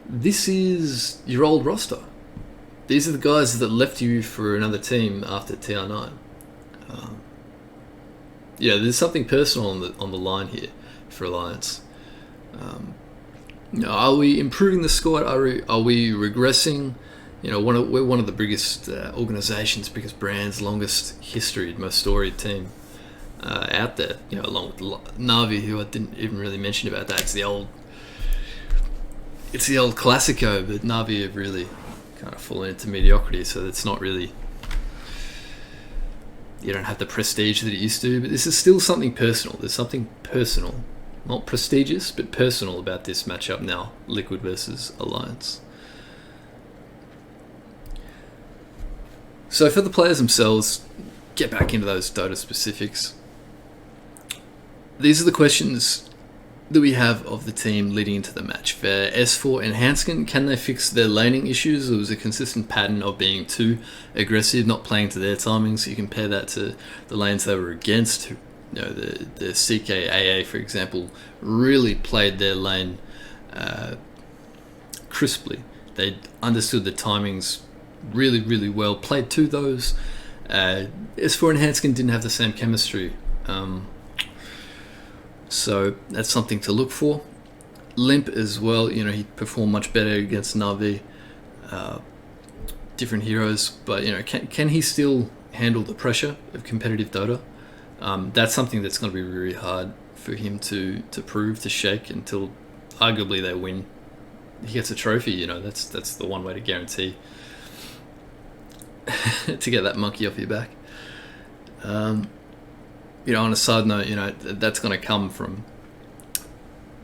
This is your old roster. These are the guys that left you for another team after TR9. There's something personal on the line here for Alliance. Are we improving the squad? Are we regressing? We're one of the biggest organizations, biggest brands, longest history, most storied team out there. Along with Na'Vi, who I didn't even really mention about that. It's the old Classico, but Na'Vi have really kind of fallen into mediocrity, so it's not really. You don't have the prestige that it used to, but this is still something personal. There's something personal, not prestigious, but personal about this matchup now, Liquid versus Alliance. So for the players themselves, get back into those Dota specifics. These are the questions that we have of the team leading into the match. For S4 and Hanskin, can they fix their laning issues? There was a consistent pattern of being too aggressive, not playing to their timings. You compare that to the lanes they were against. The CKAA, for example, really played their lane crisply. They understood the timings really, really well, played to those. S4 and Hanskin didn't have the same chemistry. So that's something to look for. Limp as well, he performed much better against Na'Vi. Different heroes, but can he still handle the pressure of competitive Dota? That's something that's going to be really hard for him to prove, to shake until arguably they win. He gets a trophy, that's the one way to guarantee to get that monkey off your back. On a side note, that's going to come from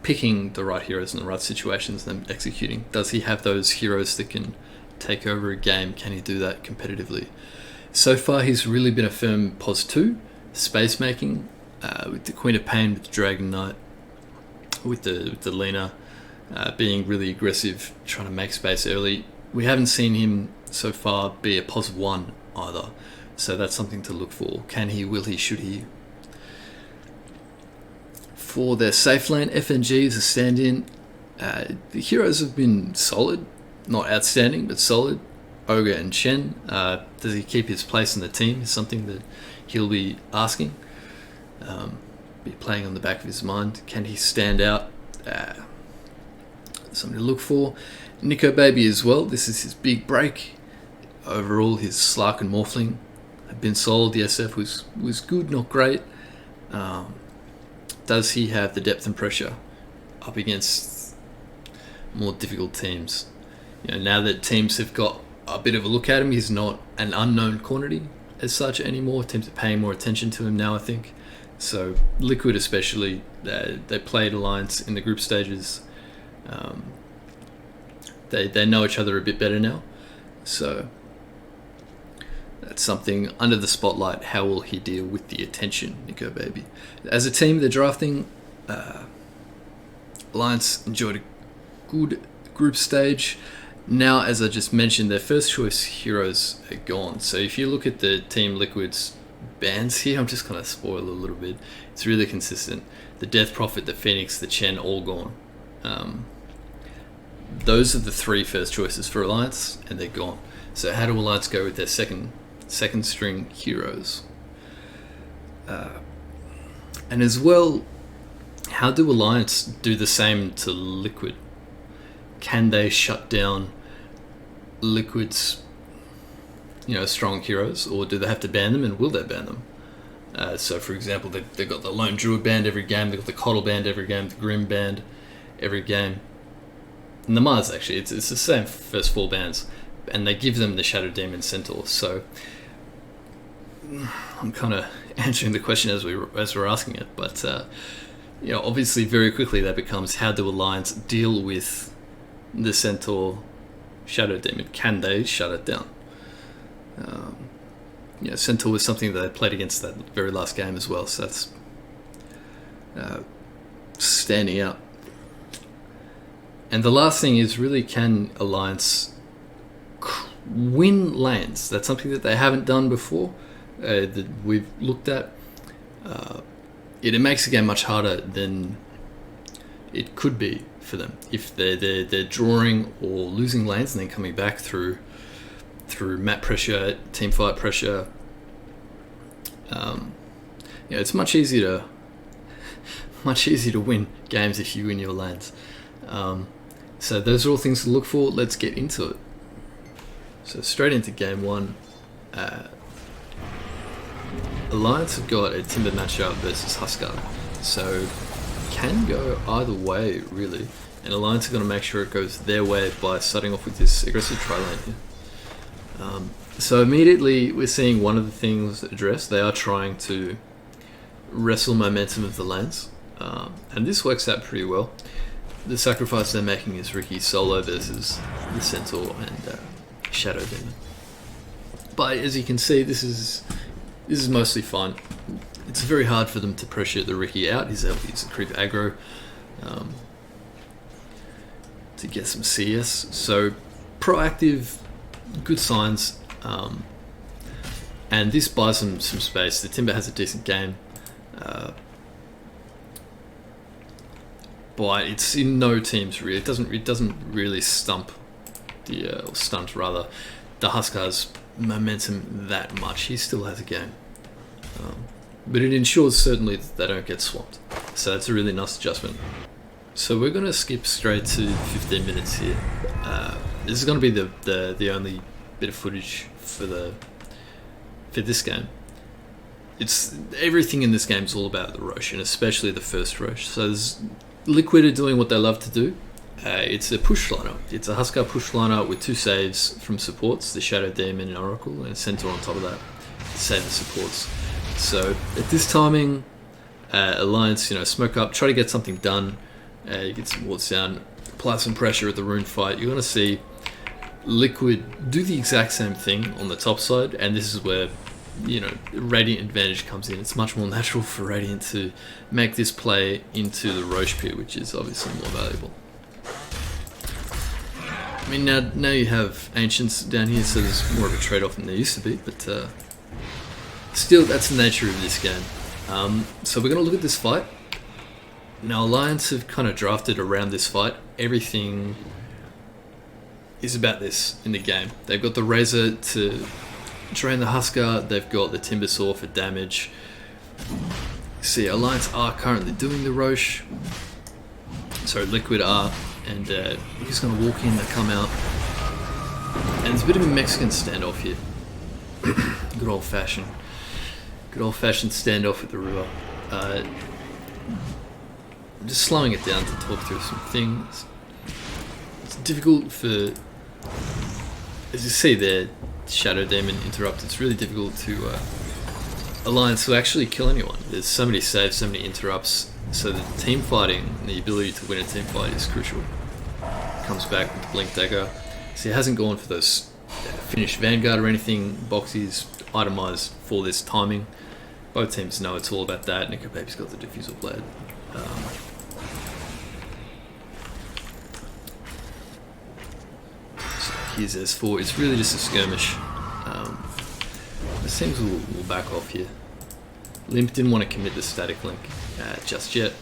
picking the right heroes in the right situations and then executing. Does he have those heroes that can take over a game? Can he do that competitively? So far, he's really been a firm pos 2, space making, with the Queen of Pain, with the Dragon Knight, with the Lina, being really aggressive, trying to make space early. We haven't seen him so far be a pos 1 either, so that's something to look for. Can he, will he, should he? For their safe lane, FNG is a stand-in. The heroes have been solid, not outstanding, but solid. Ogre and Chen, does he keep his place in the team? Is something that he'll be asking, be playing on the back of his mind. Can he stand out? Something to look for. Nico Baby as well. This is his big break. Overall, his Slark and Morphling have been solid. The SF was good, not great. Does he have the depth and pressure up against more difficult teams? Now that teams have got a bit of a look at him, he's not an unknown quantity as such anymore. Teams are paying more attention to him now, I think. So Liquid especially, they played Alliance in the group stages. They know each other a bit better now. So that's something under the spotlight. How will he deal with the attention, Nico Baby? As a team, they're drafting. Alliance enjoyed a good group stage. Now, as I just mentioned, their first choice heroes are gone. So if you look at the Team Liquid's bans here, I'm just going to spoil a little bit. It's really consistent. The Death Prophet, the Phoenix, the Chen, all gone. Those are the 3 first choices for Alliance, and they're gone. So how do Alliance go with their second string heroes? And as well, how do Alliance do the same to Liquid? Can they shut down Liquid's strong heroes, or do they have to ban them, and will they ban them? So, for example, they've got the Lone Druid banned every game, they've got the Coddle banned every game, the Grim banned every game. And the Mars, actually, it's the same first 4 bans, and they give them the Shadow Demon Centaur. So, I'm kind of answering the question as we're asking it, but obviously, very quickly that becomes, how do Alliance deal with the Centaur Shadow Demon? Can they shut it down? Centaur was something that they played against that very last game as well, so that's standing out. And the last thing is, really, can Alliance win lanes? That's something that they haven't done before, that we've looked at. It makes the game much harder than it could be for them if they're drawing or losing lanes and then coming back through map pressure, team fight pressure. It's much easier to win games if you win your lanes. So those are all things to look for. Let's get into it. So straight into game 1. Alliance have got a Timber matchup versus Huskar, so can go either way, really. And Alliance are going to make sure it goes their way by starting off with this aggressive tri-lane here. So immediately we're seeing one of the things addressed. They are trying to wrestle momentum of the lanes, and this works out pretty well. The sacrifice they're making is Ricky solo versus the Centaur and Shadow Demon. But as you can see, this is mostly fine. It's very hard for them to pressure the Ricky out. He's able to use the creep aggro to get some CS. So proactive, good signs, and this buys them some space. The Timber has a decent game, but it's in no teams really. It doesn't really stunt the Huskar's momentum that much. He still has a game, but it ensures certainly that they don't get swamped. So that's a really nice adjustment. So we're going to skip straight to 15 minutes here. This is going to be the only bit of footage for this game. It's everything in this game is all about the Rosh, and especially the first Rosh. So Liquid are doing what they love to do. It's a push lineup. It's a Huskar push lineup with 2 saves from supports, the Shadow Demon and Oracle, and a Centaur on top of that to save the supports. So at this timing, Alliance, smoke up, try to get something done. You get some wards down, apply some pressure at the rune fight. You're going to see Liquid do the exact same thing on the top side, and this is where Radiant advantage comes in. It's much more natural for Radiant to make this play into the Roche pit, which is obviously more valuable. I mean, now you have Ancients down here, so there's more of a trade-off than there used to be, but still, that's the nature of this game. So we're going to look at this fight. Now, Alliance have kind of drafted around this fight. Everything is about this in the game. They've got the Razor to drain the Huskar, they've got the Timber Saw for damage. See, Alliance are currently doing the Roche. Sorry, Liquid are, and we're just going to walk in, they come out. And it's a bit of a Mexican standoff here. Good old fashioned standoff at the river. I'm just slowing it down to talk through some things. It's difficult for, as you see there, Shadow Demon interrupt. It's really difficult to Alliance to actually kill anyone. There's so many saves, so many interrupts. So the team fighting, the ability to win a team fight is crucial. Comes back with the Blink Dagger. So he hasn't gone for those finished Vanguard or anything. Boxy's itemised for this timing. Both teams know it's all about that. Nico Baby's got the Diffusal Blade. So here's S4. It's really just a skirmish. The teams will back off here. Limp didn't want to commit the static link just yet.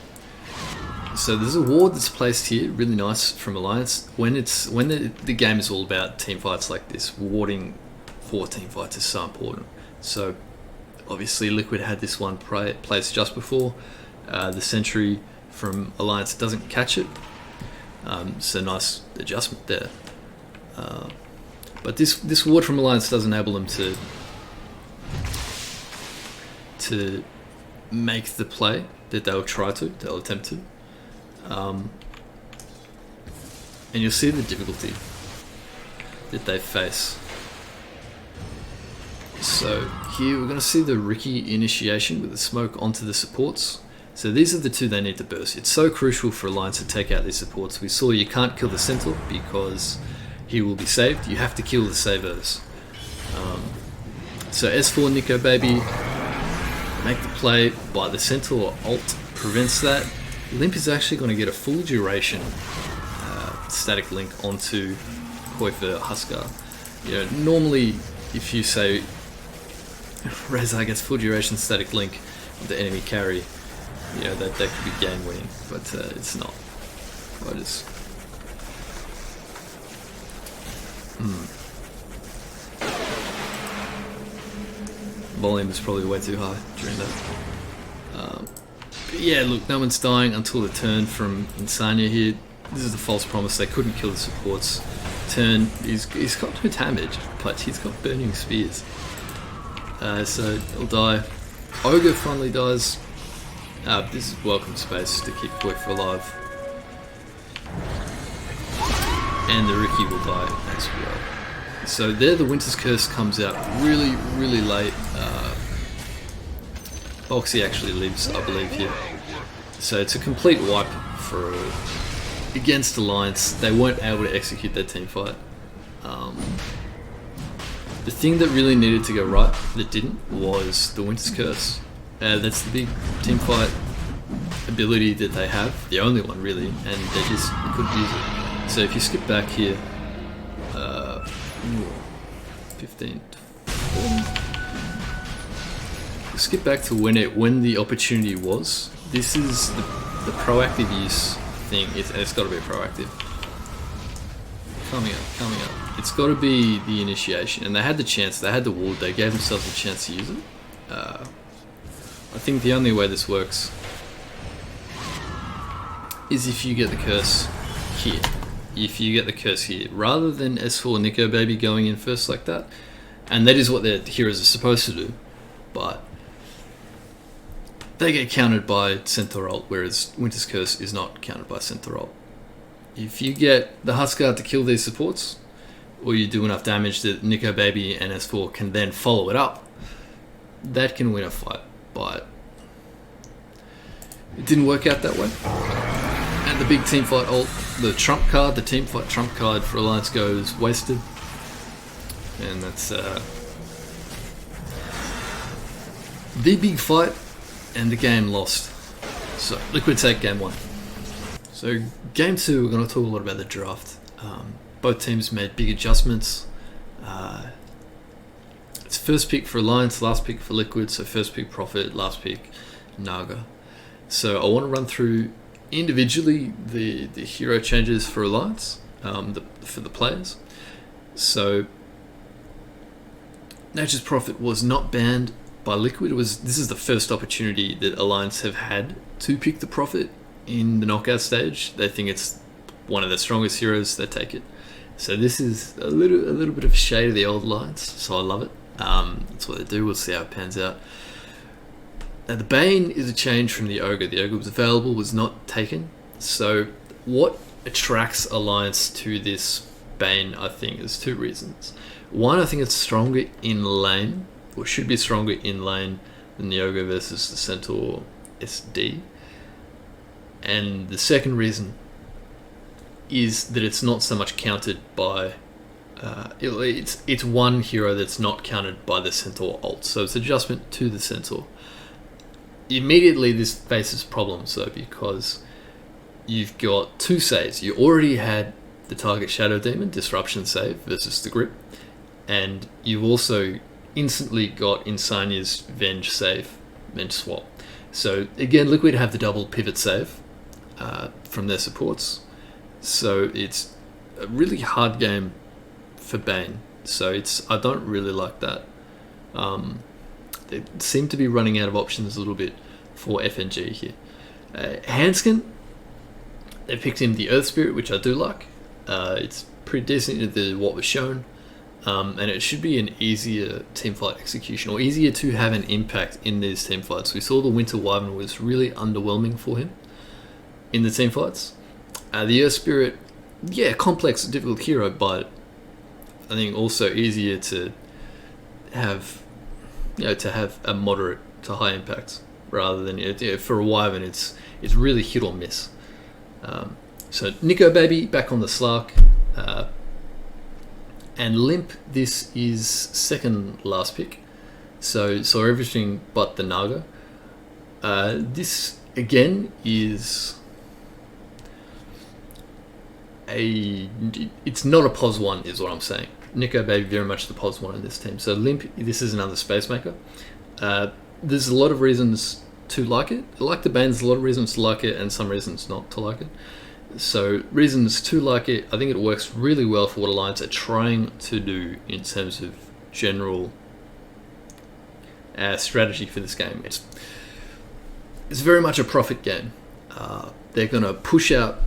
So there's a ward that's placed here, really nice from Alliance. When the game is all about team fights like this, warding for team fights is so important. So obviously Liquid had this one placed just before. The sentry from Alliance doesn't catch it. So nice adjustment there. But this ward from Alliance does enable them to make the play that they'll attempt to. And you'll see the difficulty that they face. So here we're going to see the Ricky initiation with the smoke onto the supports. So these are the two they need to burst. It's so crucial for Alliance to take out these supports. We saw you can't kill the Centaur because he will be saved. You have to kill the savers. So S4 Nico Baby make the play by the Centaur ult prevents that. Limp is actually going to get a full duration static link onto Koi for Huskar. Normally if you say Rezar gets full duration static link of the enemy carry, that could be game winning, but it's not. I just volume is probably way too high during that. But yeah, look, no one's dying until the turn from Insania here. This is the false promise. They couldn't kill the supports. Turn, he's got no damage, but he's got burning spears. So he'll die. Ogre finally dies. This is welcome space to keep Koi for alive. And the Ricky will die as well. So there the Winter's Curse comes out really, really late. Boxy actually lives, I believe, here. So it's a complete wipe for against Alliance. They weren't able to execute their team fight. The thing that really needed to go right that didn't was the Winter's Curse. That's the big team fight ability that they have, the only one really, and they just couldn't use it. So if you skip back here, 15 to 4. Skip back to when the opportunity was. This is the proactive use thing. It's got to be proactive. Coming up. It's got to be the initiation, and they had the chance. They had the ward. They gave themselves a chance to use it. I think the only way this works is if you get the curse here. If you get the curse here, rather than S4 Nico Baby going in first like that, and that is what their heroes are supposed to do, but they get countered by Centaur ult, whereas Winter's Curse is not countered by Centaur ult. If you get the Huskar to kill these supports, or you do enough damage that Nico Baby and S4 can then follow it up, that can win a fight, but it didn't work out that way. And the big teamfight ult, the trump card, the teamfight trump card for Alliance goes wasted. And that's the big fight, and the game lost. So Liquid take game 1. So game 2, we're going to talk a lot about the draft. Both teams made big adjustments. It's first pick for Alliance, last pick for Liquid. So first pick Prophet, last pick Naga. So I want to run through individually the hero changes for Alliance, for the players. So Nature's Prophet was not banned by Liquid. This is the first opportunity that Alliance have had to pick the Prophet in the knockout stage. They think it's one of their strongest heroes. They take it. So this is a little bit of shade of the old Alliance. So I love it. That's what they do. We'll see how it pans out. Now the Bane is a change from the Ogre. The Ogre was available, was not taken. So what attracts Alliance to this Bane, I think, is 2 reasons. One, I think it's stronger in lane, or should be stronger in lane than the Ogre versus the Centaur SD. And the second reason is that it's not so much countered by it's one hero that's not countered by the Centaur ult, so it's adjustment to the Centaur. Immediately this faces problems though, because you've got 2 saves. You already had the target Shadow Demon disruption save versus the Grip, and you've also instantly got Insania's Venge save, Venge swap. So again, Liquid have the double pivot save from their supports, so it's a really hard game for Bane. So I don't really like that. They seem to be running out of options a little bit for FNG here. Hanskin, they picked him the Earth Spirit, which I do like. It's pretty decent in what was shown. And it should be an easier teamfight execution, or easier to have an impact in these teamfights. We saw the Winter Wyvern was really underwhelming for him in the teamfights. The Earth Spirit, yeah, complex, difficult hero, but I think also easier to have, to have a moderate to high impact rather than for a Wyvern it's really hit or miss. So Nico Baby back on the Slark, and Limp. This is second last pick, so everything but the Naga. This again is it's not a pos 1 is what I'm saying. Nico Baby very much the pos 1 in this team. So Limp, this is another space maker. There's a lot of reasons to like it. Like the Bane, there's a lot of reasons to like it and some reasons not to like it. So reasons to like it, I think it works really well for what Alliance are trying to do in terms of general strategy for this game. It's very much a profit game. They're going to push out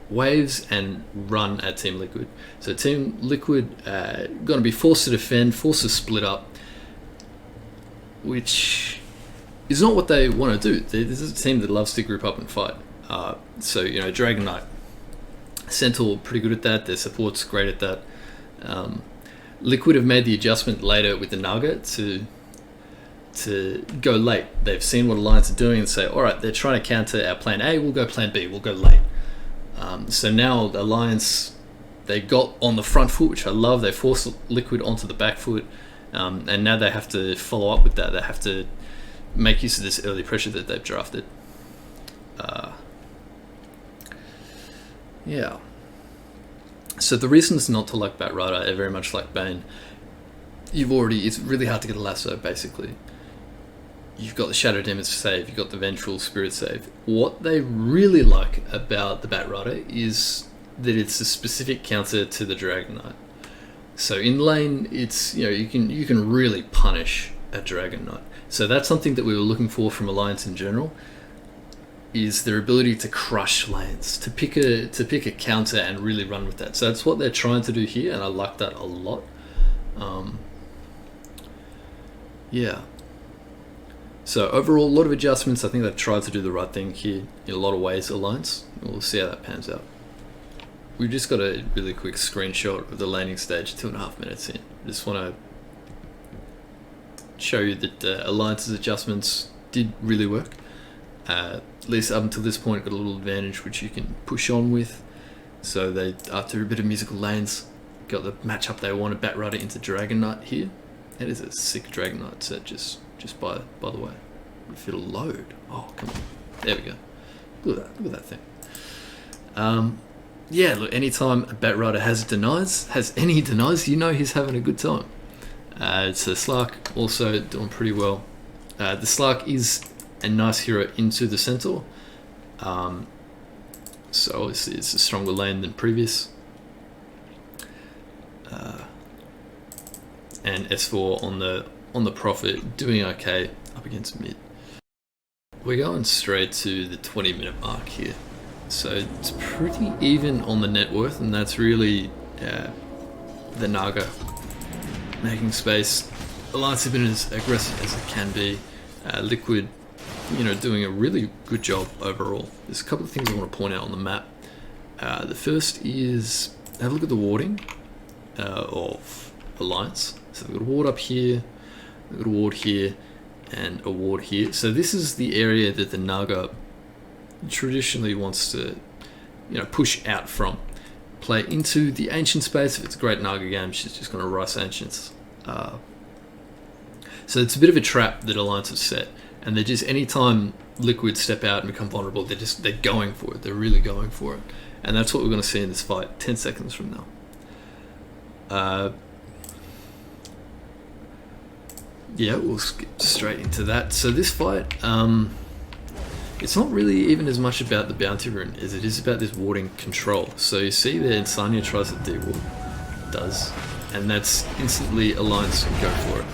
waves and run at Team Liquid. So Team Liquid going to be forced to defend, forced to split up, which is not what they want to do. This is a team that loves to group up and fight. So Dragon Knight, Centaur, pretty good at that. Their support's great at that. Liquid have made the adjustment later with the Naga to go late. They've seen what Alliance are doing and say, all right, they're trying to counter our plan A, we'll go plan B, we'll go late. So now Alliance, they got on the front foot, which I love. They forced Liquid onto the back foot, and now they have to follow up with that. They have to make use of this early pressure that they've drafted. Yeah. So the reasons not to like Batrider are very much like Bane. It's really hard to get a lasso, basically. You've got the Shadow Demons save, you've got the Vengeful Spirit save. What they really like about the Batrider is that it's a specific counter to the Dragon Knight. So in lane, it's you can really punish a Dragon Knight. So that's something that we were looking for from Alliance in general, is their ability to crush lanes, to pick a counter and really run with that. So that's what they're trying to do here, and I like that a lot. Yeah. So overall, a lot of adjustments. I think they've tried to do the right thing here in a lot of ways, Alliance. We'll see how that pans out. We've just got a really quick screenshot of the laning stage 2.5 minutes in. Just want to show you that Alliance's adjustments did really work. At least up until this point, got a little advantage which you can push on with. So they, after a bit of musical lanes, got the matchup they wanted. Batrider into Dragon Knight here. That is a sick Dragon Knight set, just by the way. If it'll load. Oh, come on. There we go. Look at that thing. Yeah, look, anytime a Batrider has any denies, he's having a good time. So Slark also doing pretty well. The Slark is a nice hero into the Centaur. So obviously it's a stronger lane than previous. And S4 on the Prophet doing okay up against mid. We're going straight to the 20-minute mark here. So it's pretty even on the net worth, and that's really the Naga making space. Alliance have been as aggressive as it can be. Liquid, doing a really good job overall. There's a couple of things I want to point out on the map. The first is, have a look at the warding of Alliance. So we've got a ward up here, we've got a ward here, and a ward here. So this is the area that the Naga traditionally wants to, push out from. Play into the Ancient space. If it's a great Naga game, she's just going to rice Ancients. So it's a bit of a trap that Alliance have set, and they're just, anytime Liquid step out and become vulnerable, they're going for it. They're really going for it, and that's what we're going to see in this fight 10 seconds from now. Yeah, we'll skip straight into that. So this fight, it's not really even as much about the bounty rune as it is about this warding control. So you see there, Insania tries to de-ward, does, and that's instantly Alliance can go for it.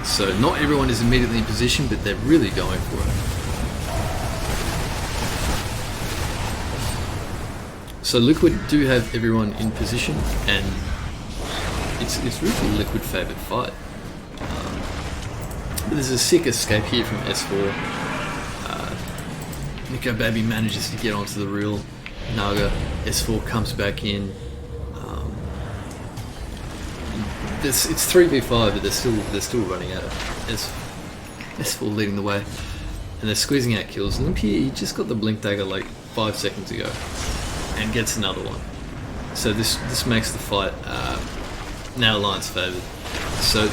So not everyone is immediately in position, but they're really going for it. So Liquid do have everyone in position, and it's really a Liquid favoured fight. But there's a sick escape here from S4. Nico Baby manages to get onto the real Naga. S4 comes back in. It's 3v5, but they're still running at it. S4 leading the way, and they're squeezing out kills. Olympia, he just got the blink dagger like 5 seconds ago, and gets another one. So this makes the fight now Alliance favoured. So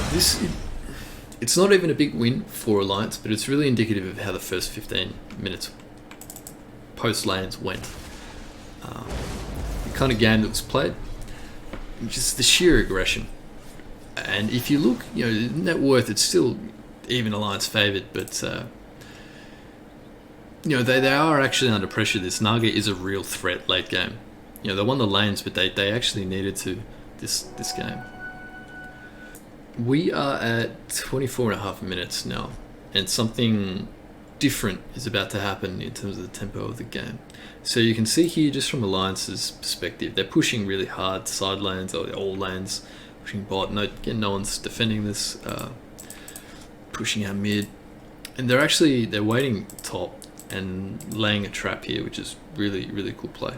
it's not even a big win for Alliance, but it's really indicative of how the first 15 minutes post lanes went. The kind of game that was played, just the sheer aggression. And if you look, net worth, it's still even Alliance favoured, but they are actually under pressure. This Naga is a real threat late game. They won the lanes, but they actually needed to this game. We are at 24.5 minutes now, and something different is about to happen in terms of the tempo of the game. So you can see here, just from Alliance's perspective, they're pushing really hard side lanes, or all lanes, pushing bot. No one's defending this, pushing out mid, and they're waiting top and laying a trap here, which is really, really cool play.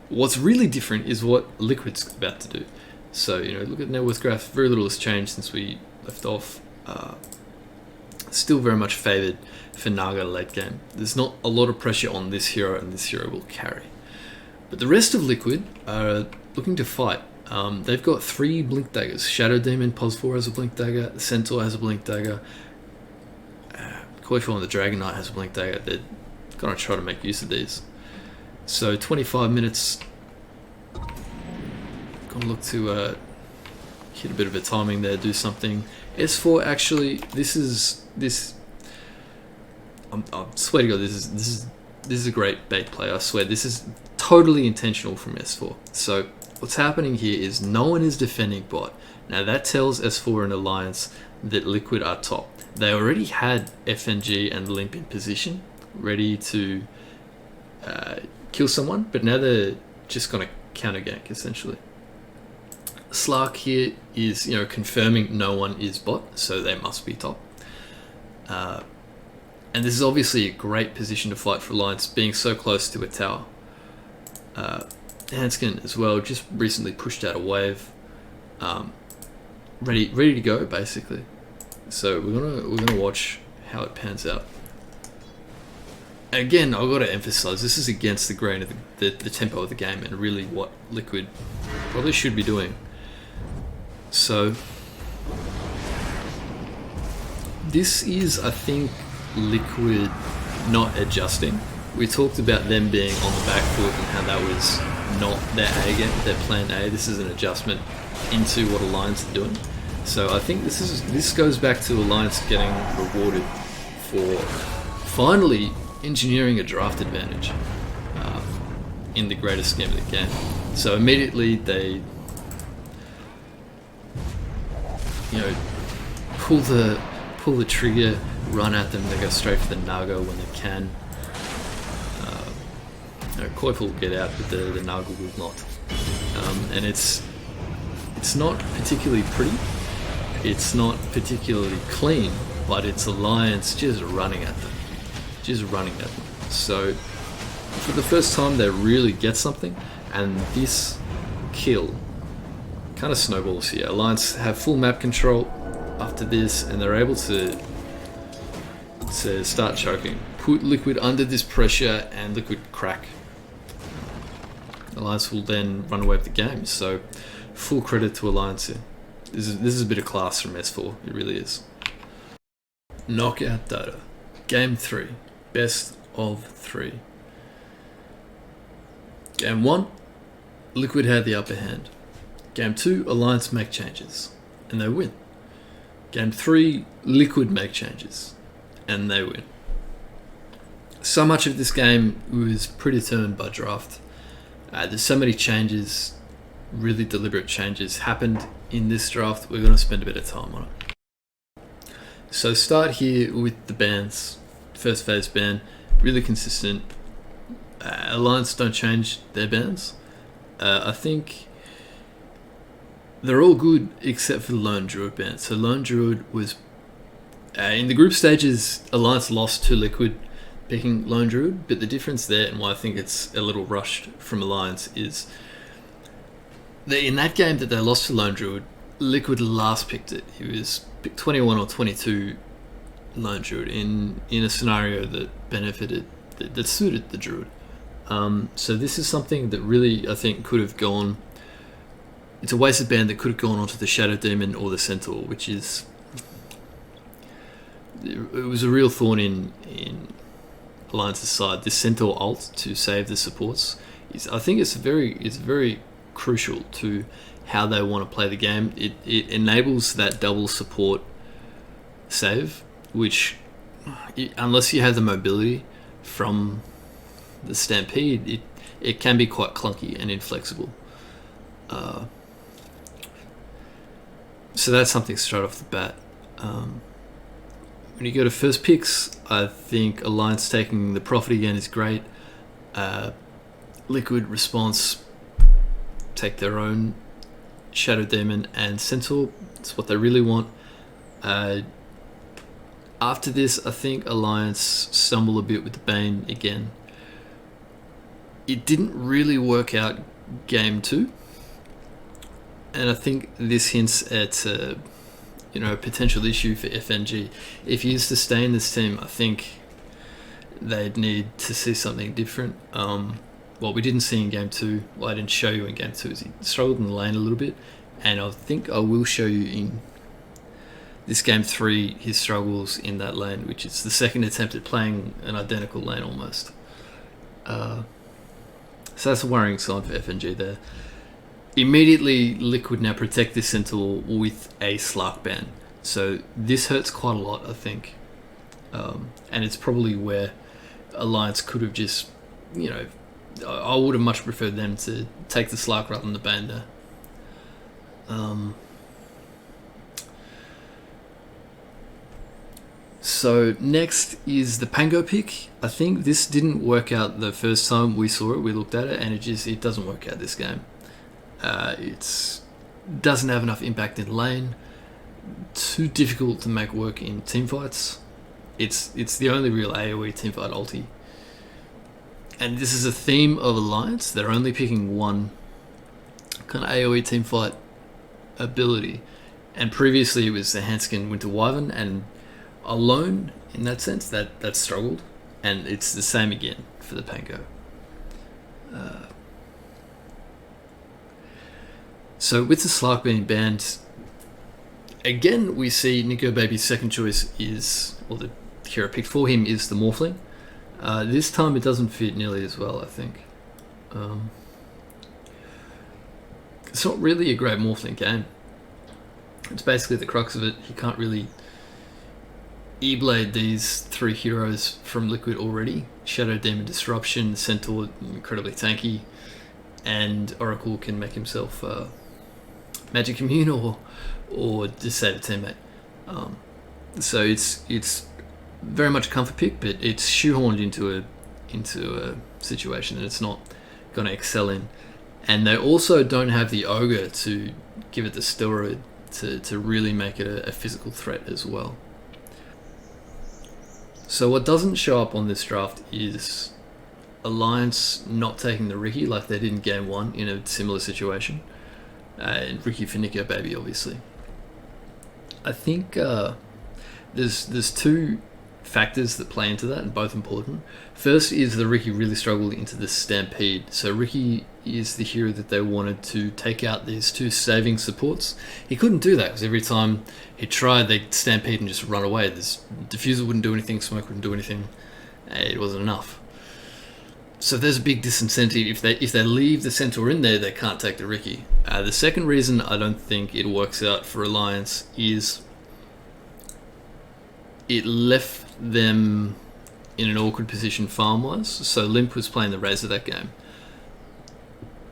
What's really different is what Liquid's about to do. So, look at the net worth graph. Very little has changed since we left off. Still very much favoured for Naga late game. There's not a lot of pressure on this hero, and this hero will carry. But the rest of Liquid are looking to fight. They've got 3 blink daggers. Shadow Demon, Pos4 has a blink dagger. The Centaur has a blink dagger. Coiffel and the Dragon Knight has a blink dagger. They're going to try to make use of these. So 25 minutes. Gonna look to hit a bit of a timing there, do something. S4 actually, I swear to God, this is a great bait play. I swear this is totally intentional from S4. So what's happening here is no one is defending bot. Now that tells S4 and Alliance that Liquid are top. They already had FNG and Limp in position, ready to kill someone, but now they're just gonna counter gank essentially. Slark here is, confirming no one is bot, so they must be top. And this is obviously a great position to fight for Alliance, being so close to a tower. Hanskin as well, just recently pushed out a wave, ready to go basically. So we're gonna watch how it pans out. Again, I've got to emphasize, this is against the grain of the tempo of the game, and really what Liquid probably should be doing. So this is, I think, Liquid not adjusting. We talked about them being on the back foot and how that was not their A game, their plan A. This is an adjustment into what Alliance are doing. So I think this goes back to Alliance getting rewarded for finally engineering a draft advantage in the greatest game of the game. So immediately they pull the trigger, run at them. They go straight for the Naga when they can. Coiffel will get out, but the Naga will not. And it's not particularly pretty. It's not particularly clean, but it's Alliance just running at them. So for the first time they really get something, and this kill kind of snowballs here. Alliance have full map control after this, and they're able to start choking. Put Liquid under this pressure, and Liquid crack. Alliance will then run away with the game. So full credit to Alliance here. This is a bit of class from S4. It really is. Knockout data. Game 3. Best of 3. Game 1, Liquid had the upper hand. Game 2, Alliance make changes, and they win. Game 3, Liquid make changes, and they win. So much of this game was predetermined by draft. There's so many changes, really deliberate changes happened in this draft. We're going to spend a bit of time on it. So start here with the bans. First phase ban, really consistent. Alliance don't change their bans. I think they're all good except for the Lone Druid ban. So Lone Druid was in the group stages. Alliance lost to Liquid, picking Lone Druid, but the difference there, and why I think it's a little rushed from Alliance, is that in that game that they lost to Lone Druid, Liquid last picked it. He was picked 21 or 22 Lone Druid in a scenario that benefited, that suited the Druid. So this is something that really, I think, could have gone. It's a wasted ban that could have gone onto the Shadow Demon or the Centaur, which is. It was a real thorn in Alliance's side. This Centaur ult to save the supports I think it's very crucial to how they want to play the game. It enables that double support save, which unless you have the mobility from the Stampede, it can be quite clunky and inflexible. So that's something straight off the bat. When you go to first picks, I think Alliance taking the Prophet again is great. Liquid response, take their own Shadow Demon and Centaur. It's what they really want. After this, I think Alliance stumble a bit with the Bane again. It didn't really work out game 2. And I think this hints at a potential issue for FNG. If he is to stay in this team, I think they'd need to see something different. What we didn't see in game 2, I didn't show you in game 2, is he struggled in the lane a little bit, and I think I will show you in this game 3 his struggles in that lane, which is the second attempt at playing an identical lane almost. So that's a worrying sign for FNG there. Immediately, Liquid now protect this Centaur with a Slark ban. So this hurts quite a lot, I think. And it's probably where Alliance could have just, I would have much preferred them to take the Slark rather than the ban there. So next is the Pango pick. I think this didn't work out the first time we saw it. We looked at it, and it doesn't work out this game. It doesn't have enough impact in lane. Too difficult to make work in teamfights. It's the only real AoE teamfight ulti. And this is a theme of Alliance. They're only picking one kind of AoE teamfight ability. And previously it was the Hanskin Winter Wyvern, and alone in that sense that struggled. And it's the same again for the Pango. So with the Slark being banned, again we see Nico Baby's second choice is, or the hero picked for him is the Morphling. This time it doesn't fit nearly as well, I think. It's not really a great Morphling game. It's basically the crux of it. He can't really E-blade these 3 heroes from Liquid already. Shadow Demon Disruption, Centaur incredibly tanky, and Oracle can make himself Magic Immune or just save a teammate. So it's very much a comfort pick, but it's shoehorned into a situation that it's not going to excel in. And they also don't have the Ogre to give it the steroid to really make it a physical threat as well. So what doesn't show up on this draft is Alliance not taking the Riki like they did in game 1 in a similar situation. And Riki for Nico Baby, obviously. I think there's 2 factors that play into that, and both important. First is the Riki really struggled into the Stampede. So Riki is the hero that they wanted to take out these 2 saving supports. He couldn't do that because every time he tried, they'd Stampede and just run away. This Diffuser wouldn't do anything, Smoke wouldn't do anything. It wasn't enough. So there's a big disincentive. If they leave the Centaur in there, they can't take the Riki. The second reason I don't think it works out for Alliance is it left them in an awkward position farm-wise. So Limp was playing the Razor that game.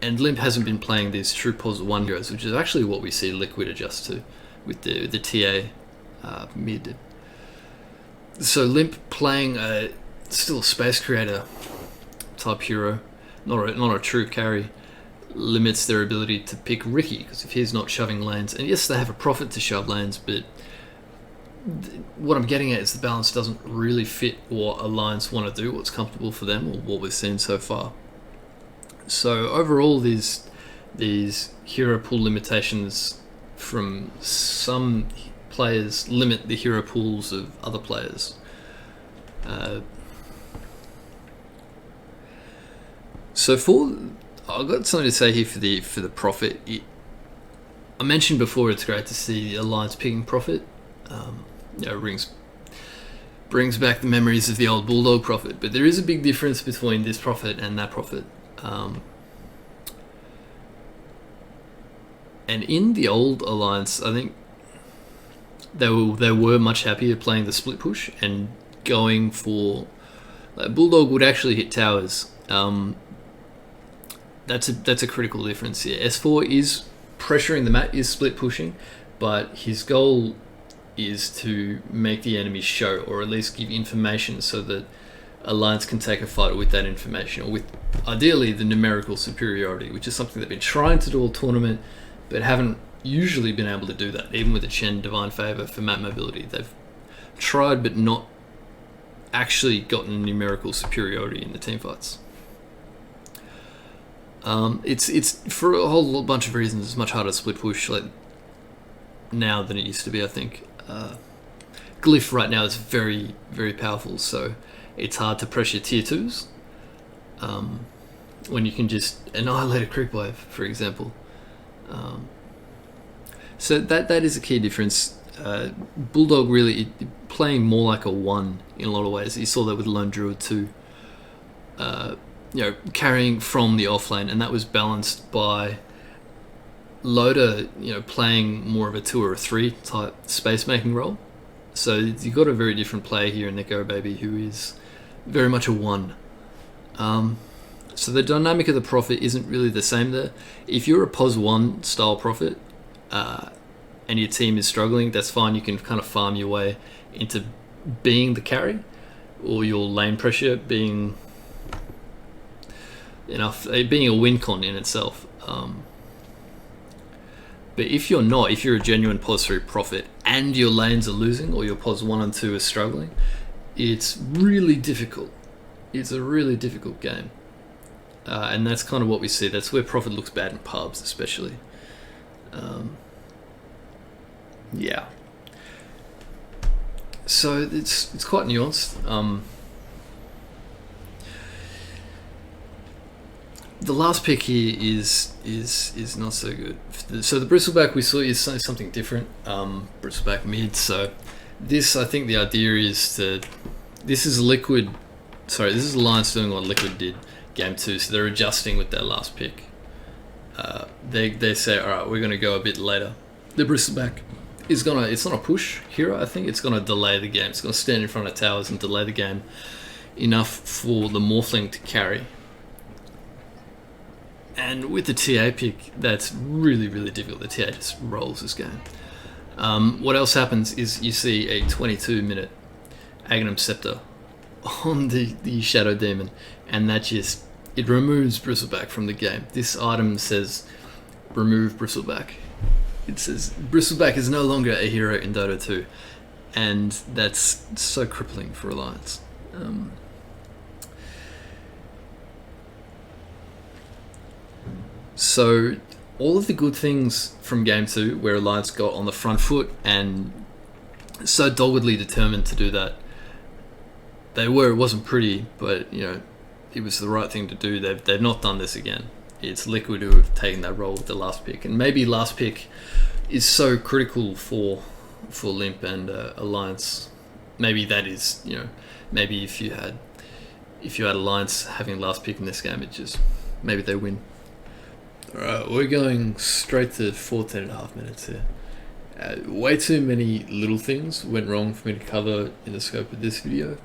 And Limp hasn't been playing these true pos 1 heroes, which is actually what we see Liquid adjust to with the TA mid. So Limp playing still a Space Creator type hero, not a true carry, limits their ability to pick Ricky, because if he's not shoving lanes, and yes, they have a profit to shove lanes, but what I'm getting at is the balance doesn't really fit what Alliance want to do, what's comfortable for them, or what we've seen so far. So overall, these hero pool limitations from some players limit the hero pools of other players. I've got something to say here for the profit. I mentioned before it's great to see the Alliance picking profit. Brings back the memories of the old Bulldog profit, but there is a big difference between this profit and that profit. And in the old Alliance, I think they were much happier playing the split push and going for, like, Bulldog would actually hit towers. That's a critical difference here. S4 is pressuring the map, is split pushing, but his goal is to make the enemy show, or at least give information so that Alliance can take a fight with that information, or with ideally the numerical superiority, which is something they've been trying to do all tournament, but haven't usually been able to do that. Even with the Chen Divine Favor for map mobility, they've tried but not actually gotten numerical superiority in the team fights. It's for a whole bunch of reasons. It's much harder to split push now than it used to be, I think. Glyph right now is very, very powerful, so it's hard to pressure tier 2s when you can just annihilate a creep wave, for example. So that is a key difference. Bulldog really playing more like a 1 in a lot of ways. You saw that with Lone Druid too. Carrying from the offlane, and that was balanced by Loader, playing more of a 2 or a 3 type space making role. So you've got a very different player here in Nico Baby, who is very much a 1. So the dynamic of the profit isn't really the same there. If you're a POS 1 style profit, and your team is struggling, that's fine. You can kind of farm your way into being the carry, or your lane pressure being enough, being a win con in itself. But if you're not, if you're a genuine POS 3 profit and your lanes are losing, or your POS 1 and 2 are struggling, it's really difficult. It's a really difficult game. And that's kind of what we see. That's where profit looks bad in pubs, especially. Yeah. So it's quite nuanced. The last pick here is not so good. So the Bristleback we saw is something different. Bristleback mid. So this, I think the idea is this is Alliance doing what Liquid did game 2. So they're adjusting with their last pick. They say, all right, we're going to go a bit later. The Bristleback it's not a push hero. I think it's going to delay the game. It's going to stand in front of towers and delay the game enough for the Morphling to carry. And with the TA pick, that's really, really difficult. The TA just rolls this game. What else happens is you see a 22-minute Aghanim Scepter on the Shadow Demon, and it removes Bristleback from the game. This item says, remove Bristleback. It says, Bristleback is no longer a hero in Dota 2, and that's so crippling for Alliance. So all of the good things from Game 2, where Alliance got on the front foot and so doggedly determined to do that, it wasn't pretty, but it was the right thing to do. They've not done this again. It's Liquid who have taken that role with the last pick, and maybe last pick is so critical for Limp and Alliance. Maybe that is, maybe if you had Alliance having last pick in this game, maybe they win. Alright, we're going straight to 14.5 minutes here. Way too many little things went wrong for me to cover in the scope of this video.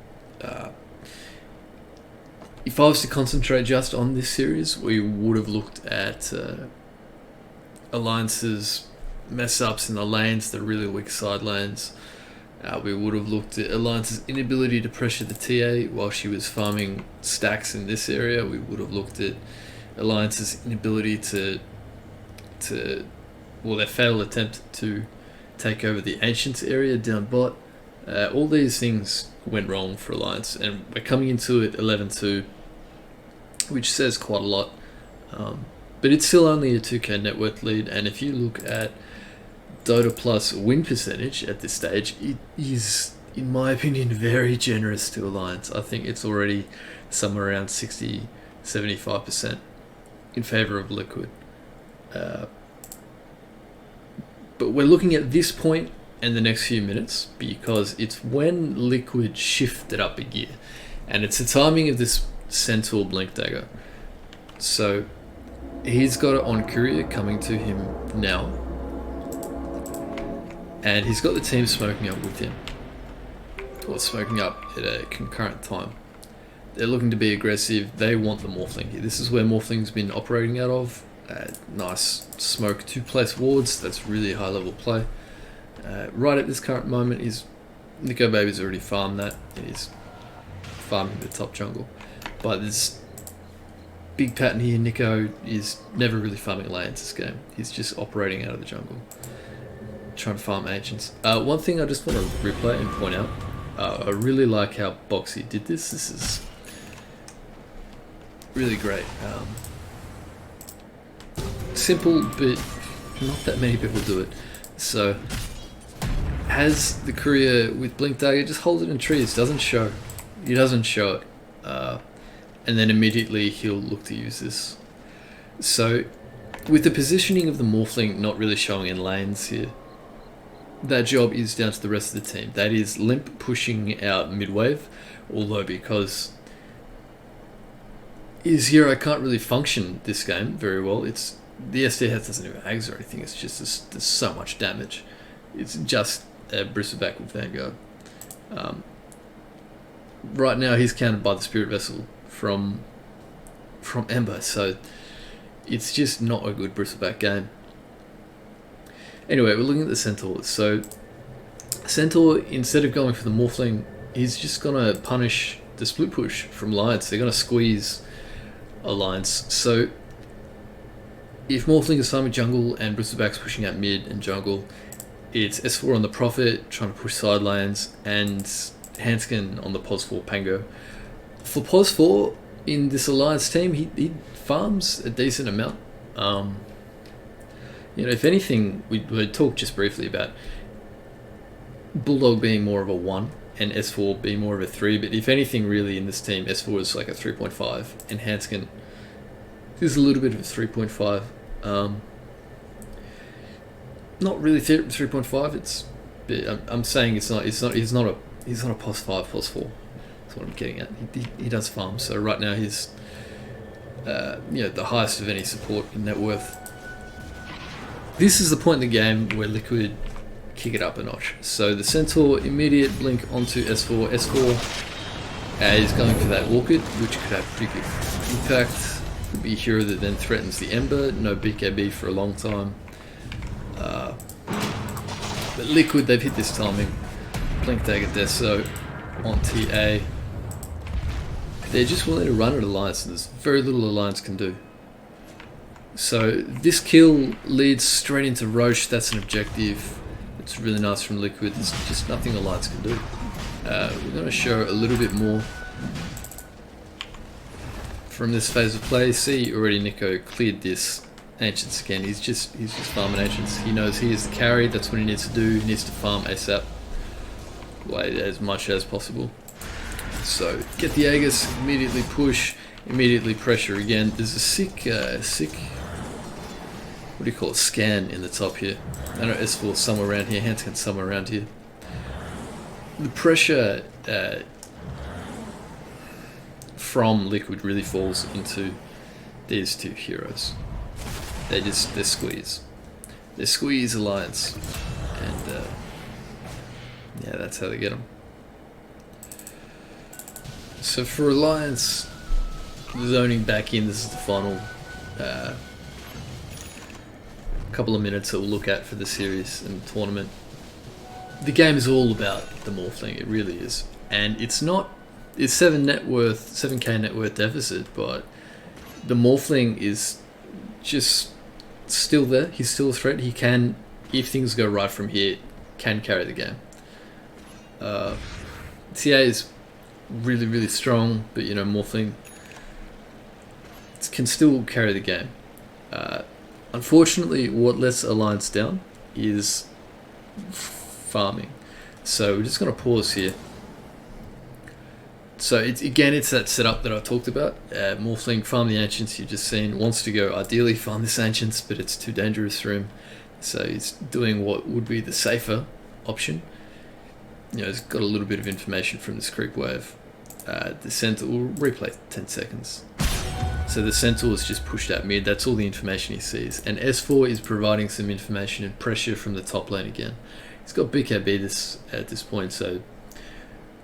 If I was to concentrate just on this series, we would have looked at Alliance's mess ups in the lanes, the really weak side lanes. We would have looked at Alliance's inability to pressure the TA while she was farming stacks in this area. We would have looked at Alliance's inability well, their failed attempt to take over the Ancients area down bot. All these things went wrong for Alliance, and we're coming into it 11-2, which says quite a lot. But it's still only a 2k net worth lead, and if you look at Dota Plus win percentage at this stage, it is, in my opinion, very generous to Alliance. I think it's already somewhere around 60-75% in favour of Liquid. But we're looking at this point and the next few minutes because it's when Liquid shifted up a gear, and it's the timing of this Centaur Blink Dagger. So he's got it on Courier coming to him now, and he's got the team smoking up with him, or smoking up at a concurrent time. They're looking to be aggressive. They want the Morphling here. This is where Morphling's been operating out of. Nice smoke 2-place wards. That's really high level play. Right at this current moment, Nico Baby's already farmed that. He's farming the top jungle. But there's big pattern here. Nico is never really farming lanes this game. He's just operating out of the jungle, trying to farm Ancients. One thing I just want to replay and point out, I really like how Boxy did this. This is really great. Simple, but not that many people do it. So, has the Courier with Blink Dagger, just holds it in trees, doesn't show. He doesn't show it. And then immediately he'll look to use this. So, with the positioning of the Morphling not really showing in lanes here, that job is down to the rest of the team. That is Limp pushing out mid-wave, although because his hero can't really function this game very well. It's the SD head doesn't have Ags or anything. It's just there's so much damage. It's just a Bristleback with Vanguard. Right now he's countered by the Spirit Vessel from Ember, so it's just not a good Bristleback game. Anyway, we're looking at the Centaur. So Centaur, instead of going for the Morphling, he's just gonna punish the split push from Alliance. They're gonna squeeze Alliance. So if Morphling is farming jungle and Bristleback's pushing out mid and jungle, it's S4 on the Prophet trying to push side lanes, and Hanskin on the POS 4 Pango. For POS 4 in this Alliance team, he farms a decent amount. If anything, we talked just briefly about Bulldog being more of a 1 and S4 being more of a 3, but if anything really in this team, S4 is like a 3.5 and Hanskin is a little bit of a 3.5. Not really 3.5. It's, I'm saying he's not a POS 5, POS 4. That's what I'm getting at. He does farm. So right now he's the highest of any support in net worth. This is the point in the game where Liquid kick it up a notch. So the Centaur immediate blink onto S4. S4 is going for that Orchid, which could have pretty good impact. Could be a hero that then threatens the Ember. No BKB for a long time. But Liquid, they've hit this timing. Blink Dagger Deso on TA. They're just willing to run at Alliance, and there's very little Alliance can do. So this kill leads straight into Roche. That's an objective. It's really nice from Liquid. There's just nothing Alliance can do. We're going to show a little bit more from this phase of play. See, already Nico cleared this Ancients again. He's just farming Ancients. He knows he is the carry. That's what he needs to do. He needs to farm ASAP, as much as possible. So get the Aegis, immediately push, immediately pressure again. There's a sick what do you call it, scan in the top here. I know S4 somewhere around here, Hanskin somewhere around here. The pressure from Liquid really falls into these two heroes. They squeeze. They squeeze Alliance, and that's how they get them. So for Alliance, zoning back in, this is the final couple of minutes that we'll look at for the series and tournament. The game is all about the Morphling, it really is. And it's 7k net worth deficit, but the Morphling is just still there. He's still a threat. He can, if things go right from here, can carry the game. TA is really, really strong, but Morphling can still carry the game. Unfortunately, what lets Alliance down is farming. So we're just going to pause here. So it's that setup that I talked about. Morphling, farm the Ancients you've just seen, wants to go ideally farm this Ancients, but it's too dangerous for him. So he's doing what would be the safer option. He's got a little bit of information from this creep wave. The Centaur will replay 10 seconds. So the Centaur is just pushed out mid, that's all the information he sees. And S4 is providing some information and pressure from the top lane again. He's got BKB at this point, so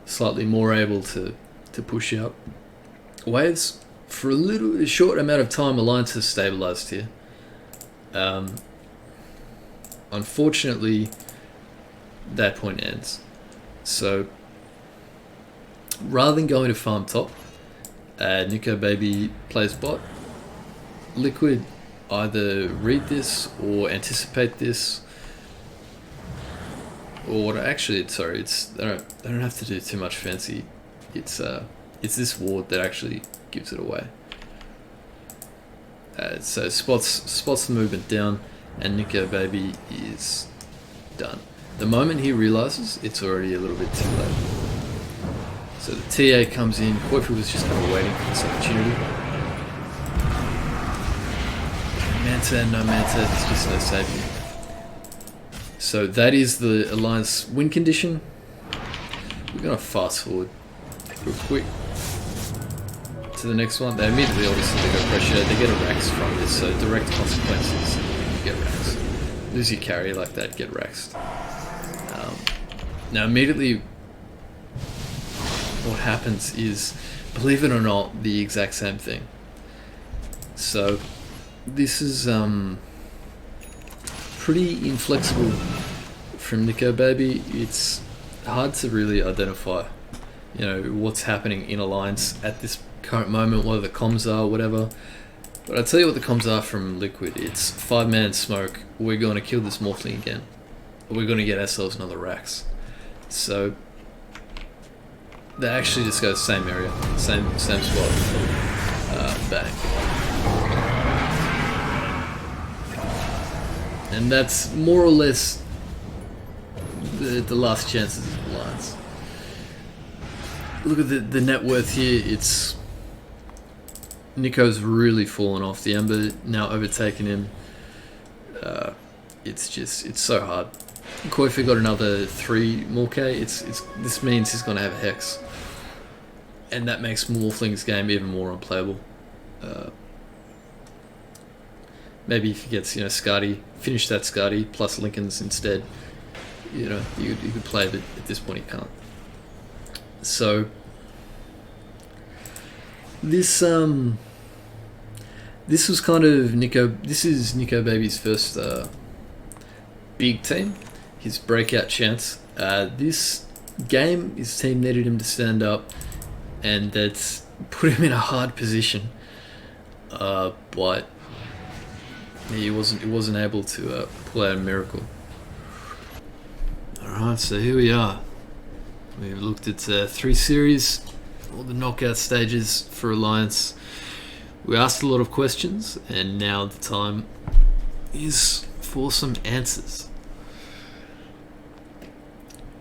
slightly more able to push out. Waves, for a short amount of time, Alliance has stabilized here. Unfortunately, that point ends. So rather than going to farm top, Nico Baby plays bot. Liquid either read this or anticipate this, or actually, sorry, they don't have to do too much fancy. It's this ward that actually gives it away. So spots the movement down, and Nico Baby is done. The moment he realizes, it's already a little bit too late. So the TA comes in. Koifu was just kind of waiting for this opportunity. Manta, no Manta, there's just no saving. So that is the Alliance win condition. We're going to fast forward real quick to the next one. They immediately, obviously, they go pressure. They get a Rax from this, so direct consequences, you get Rax. Lose your carry like that, get Raxed. Now immediately, what happens is, believe it or not, the exact same thing. So this is pretty inflexible from Nico Baby. It's hard to really identify, what's happening in Alliance at this current moment, what the comms are, whatever. But I'll tell you what the comms are from Liquid. It's 5-man smoke. We're going to kill this Morphling again. We're going to get ourselves another Rax. So they actually just go same area, same spot. Bang. And that's more or less the last chances of Alliance. Look at the net worth here. It's Nico's really fallen off. The Ember now overtaken him. It's so hard. Koifu got another 3 more K. This means he's gonna have a Hex, and that makes Morphling's game even more unplayable. Maybe if he gets Skadi, finish that Skadi plus Lincoln's instead. You could play, but at this point he can't. So this was kind of Nico. This is Nico Baby's first big team, his breakout chance. This game, his team needed him to stand up, and that's put him in a hard position. But he wasn't able to pull out a miracle. Alright, so here we are. We've looked at 3 series, all the knockout stages for Alliance. We asked a lot of questions, and now the time is for some answers.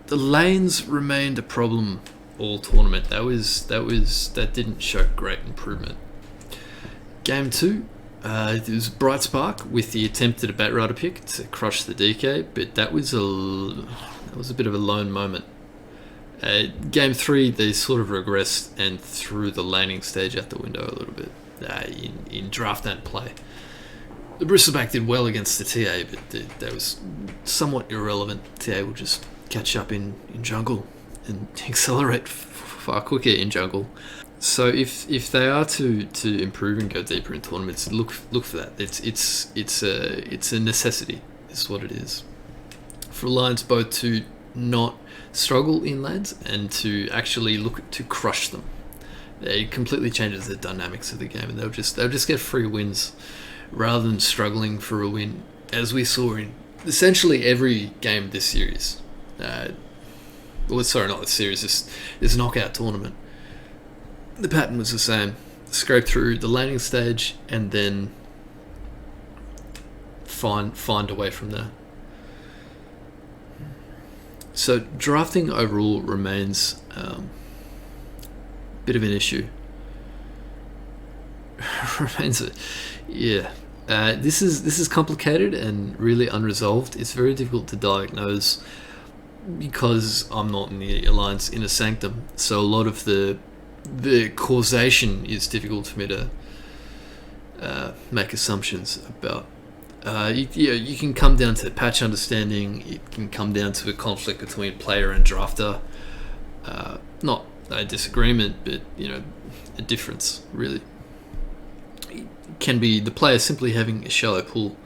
The lanes remained a problem all tournament. That didn't show great improvement. Game 2, it was Bright Spark with the attempt at a Batrider pick to crush the DK, but that was a bit of a lone moment. Game 3, they sort of regressed and threw the laning stage out the window a little bit in draft and play. The Bristleback did well against the TA, but that was somewhat irrelevant. TA will just catch up in jungle and accelerate far quicker in jungle. So if they are to improve and go deeper in tournaments, look for that. It's a necessity. Is what it is. For Alliance both to not struggle in lanes and to actually look to crush them. It completely changes the dynamics of the game, and they'll just get free wins rather than struggling for a win, as we saw in essentially every game this series. Sorry, not this series. This knockout tournament. The pattern was the same: scrape through the laning stage and then find a way from there. So drafting overall remains a bit of an issue. This is complicated and really unresolved. It's very difficult to diagnose because I'm not in the Alliance Inner Sanctum. So a lot of the causation is difficult for me to make assumptions about. You can come down to patch understanding. It can come down to a conflict between player and drafter. Not a disagreement, but a difference really. It can be the player simply having a shallow pool.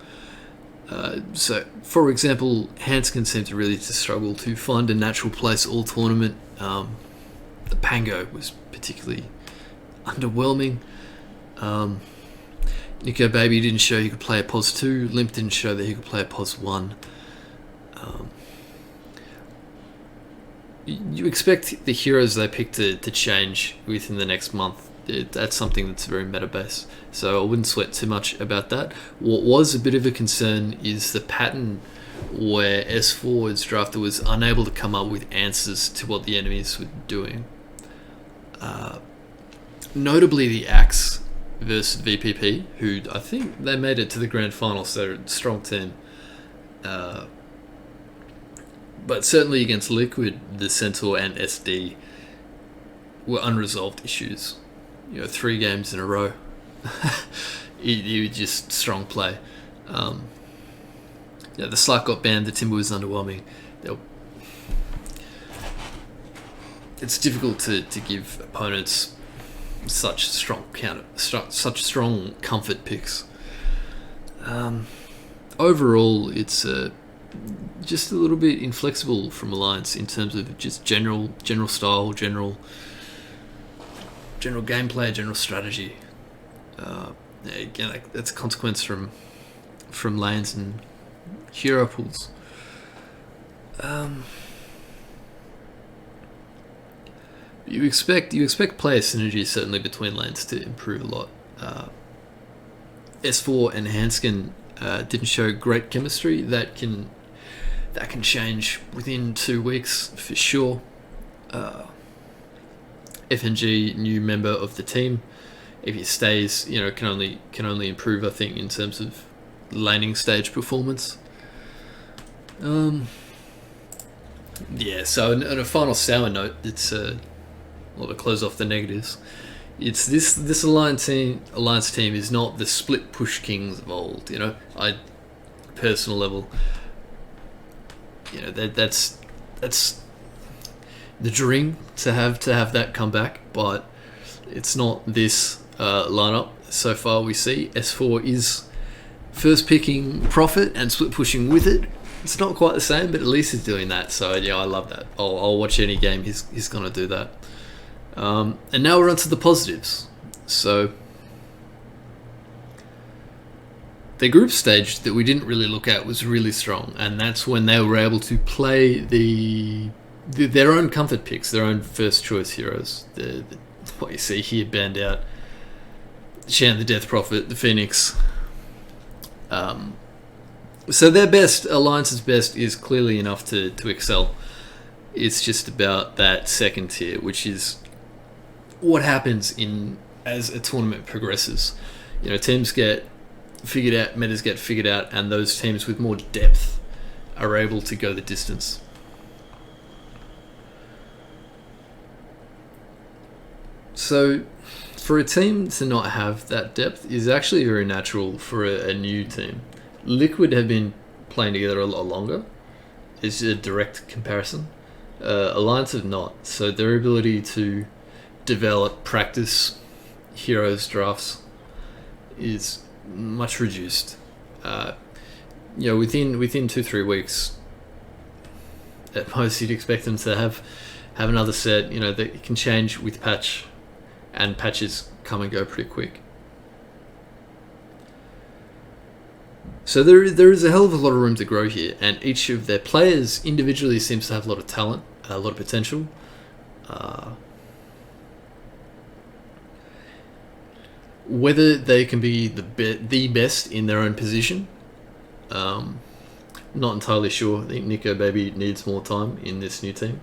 So, for example, Hanskin seemed to really struggle to find a natural place all tournament. The Pango was particularly underwhelming. Nico Baby didn't show he could play a POS 2. Limp didn't show that he could play a POS 1. You expect the heroes they pick to change within the next month. That's something that's very meta-based, so I wouldn't sweat too much about that. What was a bit of a concern is the pattern where S4's drafter was unable to come up with answers to what the enemies were doing. Notably the Axe versus VPP, who I think they made it to the grand final, so they're a strong team. But certainly against Liquid, the Centaur and SD were unresolved issues. 3 games in a row. you just strong play. The Slut got banned, the Timber was underwhelming. It's difficult to give opponents such strong comfort picks. Overall, it's just a little bit inflexible from Alliance in terms of just general style, general gameplay, general strategy. Again, that's a consequence from lanes and hero pools. You expect player synergy certainly between lanes to improve a lot. S4 and Hanskin didn't show great chemistry. That can change within 2 weeks for sure. FNG, new member of the team, if he stays, can only improve, I think, in terms of laning stage performance. So on a final sour note, it's to close off the negatives. It's this alliance team is not the split push kings of old. Personal level, that's the dream to have that come back, but it's not this lineup so far. We see S4 is first picking Prophet and split pushing with it. It's not quite the same, but at least he's doing that. So I love that. I'll watch any game he's gonna do that. And now we're on to the positives. So the group stage that we didn't really look at was really strong, and that's when they were able to play their own comfort picks, their own first choice heroes. What you see here banned out: Shan, the Death Prophet, the Phoenix. So their best, Alliance's best, is clearly enough to excel. It's just about that second tier, which is what happens as a tournament progresses. Teams get figured out, metas get figured out, and those teams with more depth are able to go the distance. So for a team to not have that depth is actually very natural for a new team. Liquid have been playing together a lot longer. It's a direct comparison. Alliance have not. So their ability to develop, practice heroes drafts is much reduced. Within 2-3 weeks, at most you'd expect them to have another set. That can change with patch. and patches come and go pretty quick. So there is a hell of a lot of room to grow here, and each of their players individually seems to have a lot of talent, a lot of potential. Whether they can be the best in their own position, not entirely sure. I think Nico maybe needs more time in this new team.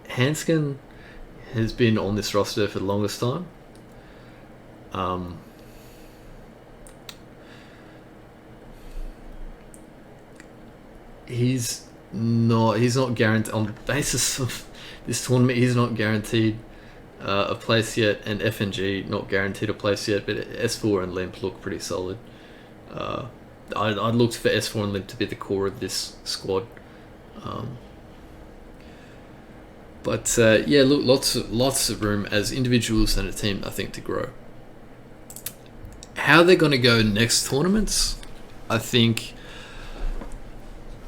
Hanskin has been on this roster for the longest time. He's not guaranteed on the basis of this tournament. He's not guaranteed a place yet, and FNG not guaranteed a place yet. But S4 and Limp look pretty solid. I'd looked for S4 and Limp to be the core of this squad. But yeah, look, lots of room as individuals and a team, I think, to grow. How they're going to go next tournaments, I think.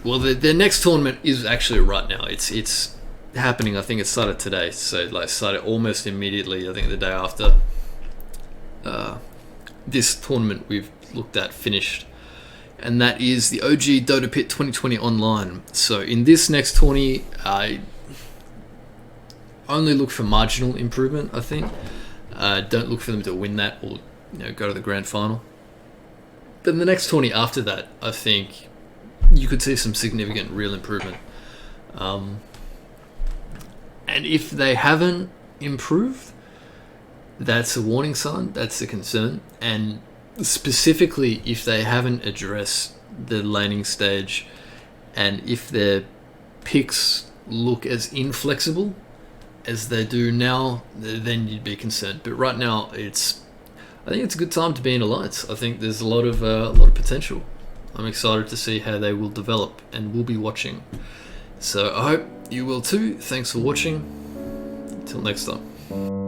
Well, their next tournament is actually right now. It's happening. I think it started today, so like started almost immediately. I think the day after this tournament we've looked at finished, and that is the OG Dota Pit 2020 Online. So in this next tourney, I only look for marginal improvement. I think don't look for them to win that or go to the grand final. But in the next tourney after that, I think you could see some significant real improvement. And if they haven't improved, that's a warning sign, that's a concern. And specifically, if they haven't addressed the laning stage, and if their picks look as inflexible as they do now, then you'd be concerned. But right now, I think it's a good time to be in Alliance. I think there's a lot of potential. I'm excited to see how they will develop, and we'll be watching. So I hope you will too. Thanks for watching. Until next time.